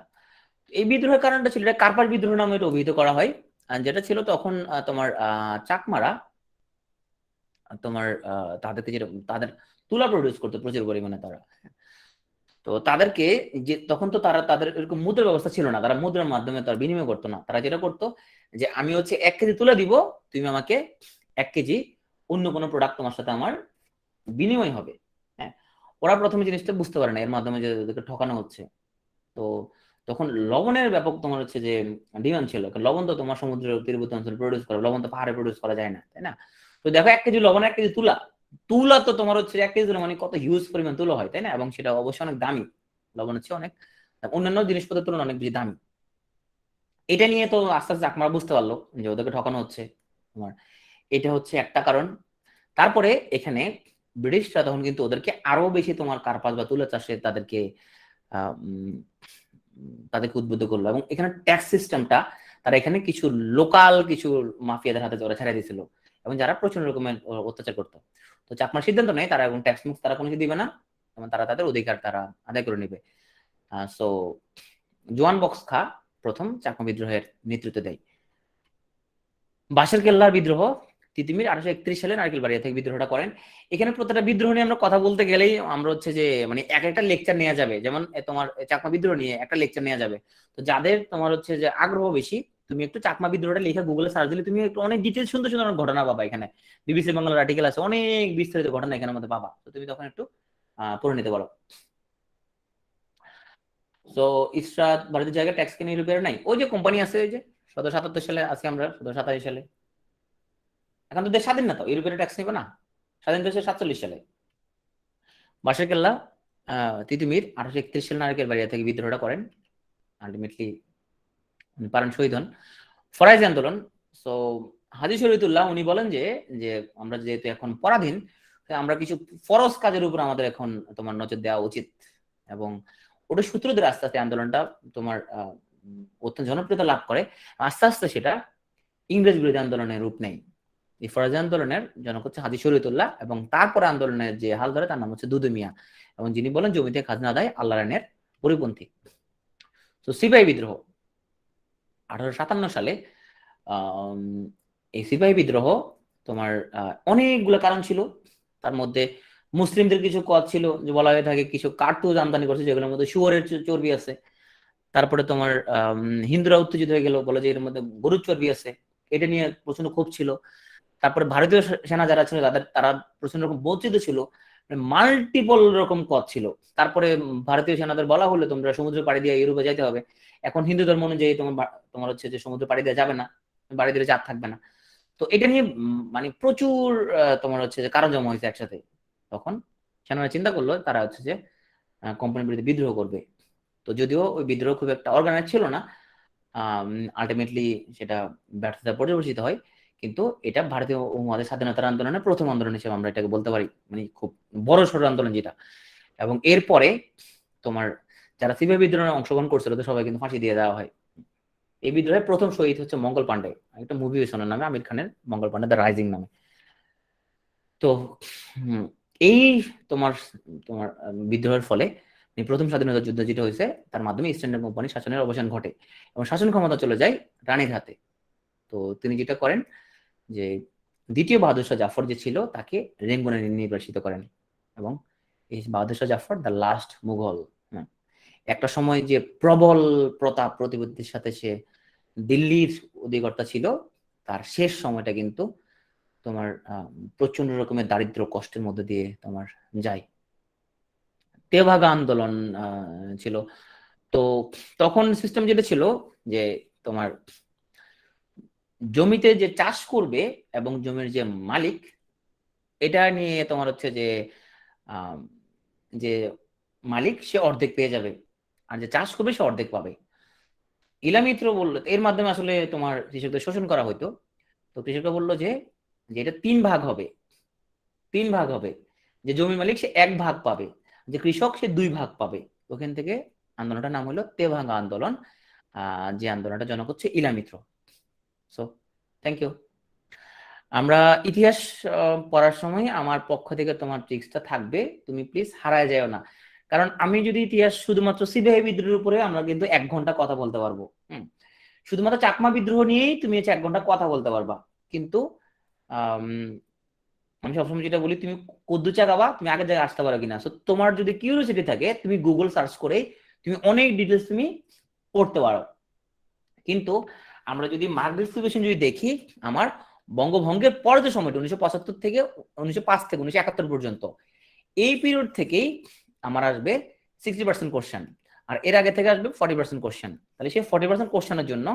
এই বিদ্রোহের কারণটা ছিল, এটা কার্পাস বিদ্রোহ নামে এটা অভিহিত করা হয়। যেটা ছিল তখন তোমার চাকমারা তোমার তাদেরকে যেটা তাদের তুলা প্রডিউস করতো প্রচুর পরিমাণে তারা। তো তাদেরকে যে তখন তো তাদের এরকম মুদ্রার ব্যবস্থা ছিল না, তারা মুদ্রার মাধ্যমে তার বিনিময় করতো না। তারা যেটা করতো যে আমি হচ্ছে 1 কেজি তুলা দিব, তুমি আমাকে 1 কেজি অন্য কোনো প্রোডাক্ট তোমার সাথে আমার বিনিময় হবে। হ্যাঁ, ওরা প্রথমে জিনিসটা বুঝতে পারে না এর মাধ্যমে যে ওদেরকে ঠকানো হচ্ছে। তো তখন লবণের ব্যাপক তোমার হচ্ছে যে ডিমান্ড ছিল, লবণ তো তোমার সমুদ্রের তীরবর্তী অঞ্চলে প্রডিউস করে, লবণ তো পাহাড়ে প্রডিউস করা যায় না, তাই না? তো দেখো 1 কেজি লবণ 1 কেজি তুলা, তুলা তো তোমার হচ্ছে 1 কেজি তুলা মানে কত হিউজ পরিমাণ তুলা হয়, তাই না? এবং সেটা অবশ্যই অনেক দামি, লবণ হচ্ছে অনেক অন্যান্য জিনিসপত্রের তুলনায় অনেক বেশি দামি। এটা নিয়ে তো আস্তে আস্তে চাকমারা বুঝতে পারলো যে ওদেরকে ঠকানো হচ্ছে তোমার, এটা হচ্ছে একটা কারণ। তারপরে এখানে ব্রিটিশরা তখন কিন্তু ওদেরকে আরো বেশি তোমার কার্পাস বা তুলা চাষে তাদেরকে উদ্বুদ্ধ করলো, এবং এখানে ট্যাক্স সিস্টেমটা তারা এখানে কিছু লোকাল কিছু মাফিয়াদের হাতে ওরা ছেড়ে দিয়েছিল, এবং যারা প্রচন্ড রকমের অত্যাচার করতো। তো চাকমার সিদ্ধান্ত নেই তারা এবং ট্যাক্স মুক্স তারা কোনো কিছু দিবে না, এবং তারা তাদের অধিকার তারা আদায় করে নেবে। সো জোয়ান বক্স খা প্রথম চাকমা বিদ্রোহের নেতৃত্ব দেয়। বাঁশের কেল্লার বিদ্রোহ, তিতিমির 1831 সালে নারকেলবাড়িয়া থেকে বিদ্রোহটা করেন। এখানে প্রত্যেকটা বিদ্রোহ নিয়ে আমরা কথা বলতে গেলেই আমরা হচ্ছে যে মানে এক একটা লেকচার নেওয়া যাবে, যেমন তোমার চাকমা বিদ্রোহ নিয়ে একটা লেকচার নেওয়া যাবে। তো যাদের তোমার হচ্ছে যে আগ্রহ বেশি, তুমি একটু চাকমা বিদ্রোহটা লিখে গুগলে সার্চ দিলে তুমি একটু অনেক ডিটেলস সুন্দর সুন্দর ঘটনা পাবা। এখানে বিবিসি বাংলার আর্টিকেল আছে, অনেক বিস্তারিত ঘটনা এখানের মধ্যে পাবা, তো তুমি তখন একটু পড়ে নিতে পারো। তো ইসরাত ভারতের জায়গায় ট্যাক্স কেন ইউরোপের নাই? ওই যে কোম্পানি আছে, ওই যে 1777 সালে, আজকে আমরা 1787 সালে, এখন তো দেশ স্বাধীন না, তো ইউরোপের ট্যাক্স নিবে না, স্বাধীন হয়েছে 47 সালে। বাঁশের কেল্লা, তিতুমির 1831 সালে নারকেলবাড়িয়া থেকে বিদ্রোহটা করেন, আলটিমেটলি পারেন শহীদ হন। ফরাইজি আন্দোলন, সো হাজী শরীয়তুল্লাহ উনি বলেন যে যে আমরা যেহেতু এখন পরাধীন, আমরা কিছু ফরজ কাজের উপর আমাদের এখন তোমার নজর দেওয়া উচিত, এবং ওটা সূত্র ধরে আস্তে আস্তে আন্দোলনটা তোমার অত্যন্ত জনপ্রিয়তা লাভ করে। আস্তে আস্তে সেটা ইংরেজ বিরোধী আন্দোলনের রূপ নেয়। এই ফরাজি আন্দোলনের জনক হচ্ছে হাজী শরীয়তুল্লাহ, এবং তারপরে আন্দোলনের যে হাল ধরে তার নাম হচ্ছে দুদু মিয়া, এবং যিনি বলেন জমিতে খাজনা আদায় আল্লাহর আইনের পরিপন্থী। তো সিপাহী বিদ্রোহ 1857 সালে, এই সিপাহী বিদ্রোহ তোমার অনেকগুলো কারণ ছিল, তার মধ্যে মুসলিমদের কিছু কজ ছিল, যে বলা হয়ে থাকে কিছু কার্তুজ আমদানি করছে যেগুলোর মধ্যে শুয়োরের চর্বি আছে। তারপরে তোমার হিন্দুরা উত্তেজিত হয়ে গেল, বলে যে এর মধ্যে গরুর চর্বি আছে, এটা নিয়ে প্রচন্ড ক্ষোভ ছিল। তারপরে ভারতীয় সেনা যারা ছিল তারা প্রচন্ড রকম বঞ্চিত ছিল, মাল্টিপল রকম পথ ছিল। তারপরে ভারতীয় সেনাদের বলা হলো তোমরা সমুদ্র পাড়ি দিয়ে ইউরোপে যাইতে হবে। এখন হিন্দু ধর্ম অনুযায়ী তোমার হচ্ছে যে সমুদ্র পাড়ি দেওয়া যাবে না, বাড়ি দিলে চাপ থাকবে না। তো এটা নিয়ে মানে প্রচুর তোমার হচ্ছে যে কারণ জমা হয়েছে একসাথে। তখন সেনারা চিন্তা করলো তারা হচ্ছে যে কোম্পানির বিরুদ্ধে বিদ্রোহ করবে। তো যদিও ওই বিদ্রোহ খুব একটা অর্গানাইজ ছিল না, আলটিমেটলি সেটা ব্যর্থতা পর্যবসিত হয়, কিন্তু এটা ভারতীয় উপমহাদেশের স্বাধীনতার আন্দোলনের প্রথম আন্দোলন হিসেবে আমরা এটাকে বলতে পারি, মানে খুব বড় সড় আন্দোলন যেটা। এবং এরপরে তোমার যারা সিপাহী বিদ্রোহে অংশগ্রহণ করছিল তো সবাই কিন্তু ফাঁসি দিয়ে দেওয়া হয়। এই বিদ্রোহের প্রথম শহীদ হচ্ছে মঙ্গল পান্ডে, একটা মুভি হয়েছে ওনার নামে, আমির খানের, মঙ্গল পান্ডে দ্য রাইজিং নামে। তো এই তোমার তোমার বিদ্রোহের ফলে প্রথম স্বাধীনতা যুদ্ধ যেটা হয়েছে তার মাধ্যমে ইস্ট ইন্ডিয়া কোম্পানি শাসনের অবসান ঘটে, এবং শাসন ক্ষমতা চলে যায় রানীর হাতে। তো তিনি যেটা করেন যে দ্বিতীয় বাহাদুর শাহ জাফর যে ছিল তাকে রেঙ্গুনে নির্বাসিত করেন, এবং এই বাহাদুর শাহ জাফর দ্য লাস্ট মুঘল। একটা সময় যে প্রবল প্রতাপ প্রতিপত্তির সাথে সে দিল্লির অধিকর্তা ছিল, তার শেষ সময়টা কিন্তু তোমার প্রচন্ড রকমের দারিদ্র কষ্টের মধ্যে দিয়ে তোমার যায়। তেভাগা আন্দোলন ছিল। তো তখন সিস্টেম যেটা ছিল যে তোমার জমিতে যে চাষ করবে এবং জমির যে মালিক, এটা নিয়ে তোমার হচ্ছে যে যে মালিক সে অর্ধেক পেয়ে যাবে, আর যে চাষ করবে সে অর্ধেক পাবে। ইলামিত্র বললো এর মাধ্যমে আসলে তোমার কৃষকদের শোষণ করা হইতো। তো কৃষকরা বললো যে এটা 3 ভাগ হবে, 3 ভাগ হবে, যে জমি মালিক সে 1 ভাগ পাবে, যে কৃষক সে 2 ভাগ পাবে। ওখান থেকে আন্দোলনটার নাম হলো তেভাগা আন্দোলন, যে আন্দোলনটা জনক হচ্ছে ইলামিত্র। So thank you. আমরা ইতিহাস পড়ার সময় আমার পক্ষ থেকে তোমার ট্রিক্সটা থাকবে, তুমি প্লিজ হারায় যাও না, কারণ আমি যদি ইতিহাস শুধুমাত্র সিপাহী বিদ্রোহের উপরে আমরা কিন্তু 1 ঘন্টা কথা বলতে পারবো। শুধুমাত্র চাকমা বিদ্রোহ নিয়েই তুমি 1 ঘন্টা কথা বলতে পারবা, কিন্তু আমি সবসময় যেটা বলি তুমি কদ্দু চা খাবা, তুমি আগের জায়গায় আসতে পারো কিনা। তোমার যদি কিউরিওসিটি থাকে তুমি গুগল সার্চ করে তুমি অনেক ডিটেলস তুমি পড়তে পারো। কিন্তু আমরা যদি মার্ক ডিস্ট্রিবিউশন যদি দেখি, আমার বঙ্গভঙ্গের পরে যে সময়টা 1975 থেকে 1905 থেকে 1971 পর্যন্ত, এই পিরিয়ড থেকেই আমার আসবে 60% কোশ্চেন, আর এর আগে থেকে আসবে 40% কোশ্চেন। তাহলে সেই 40% কোশ্চেনের জন্য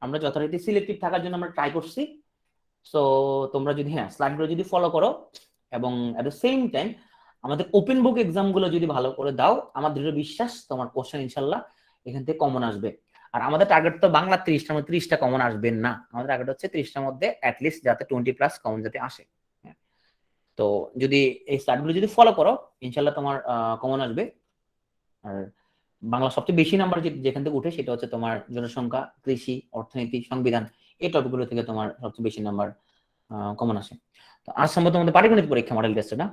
আমরা যথারীতি সিলেক্টিভ থাকার জন্য আমরা ট্রাই করছি। সো তোমরা যদি স্লাইডগুলো যদি ফলো করো এবং এট দ্য সেম টাইম আমাদের ওপেন বুক এক্সাম গুলো যদি ভালো করে দাও, আমার দৃঢ় বিশ্বাস তোমার কোশ্চেন ইনশাল্লাহ এখান থেকে কমন আসবে। আর আমাদের টার্গেট তো বাংলা 30টার মধ্যে 30টা কমন আসবেন না, আমাদের টার্গেট হচ্ছে 30টার মধ্যে অ্যাটলিস্ট যাতে 20+ কমন যাতে আসে। তো যদি এই স্লাইডগুলো যদি ফলো করো ইনশাল্লাহ তোমার কমন আসবে। আর বাংলা সবচেয়ে বেশি নাম্বার যেখান থেকে উঠে সেটা হচ্ছে তোমার জনসংখ্যা, কৃষি, অর্থনীতি, সংবিধান, এই টপিকগুলো থেকে তোমার সবচেয়ে বেশি নাম্বার কমন আসে। তো আজ সম্ভবত আমাদের পাটিগণিত পরীক্ষা মডেল টেস্টে না?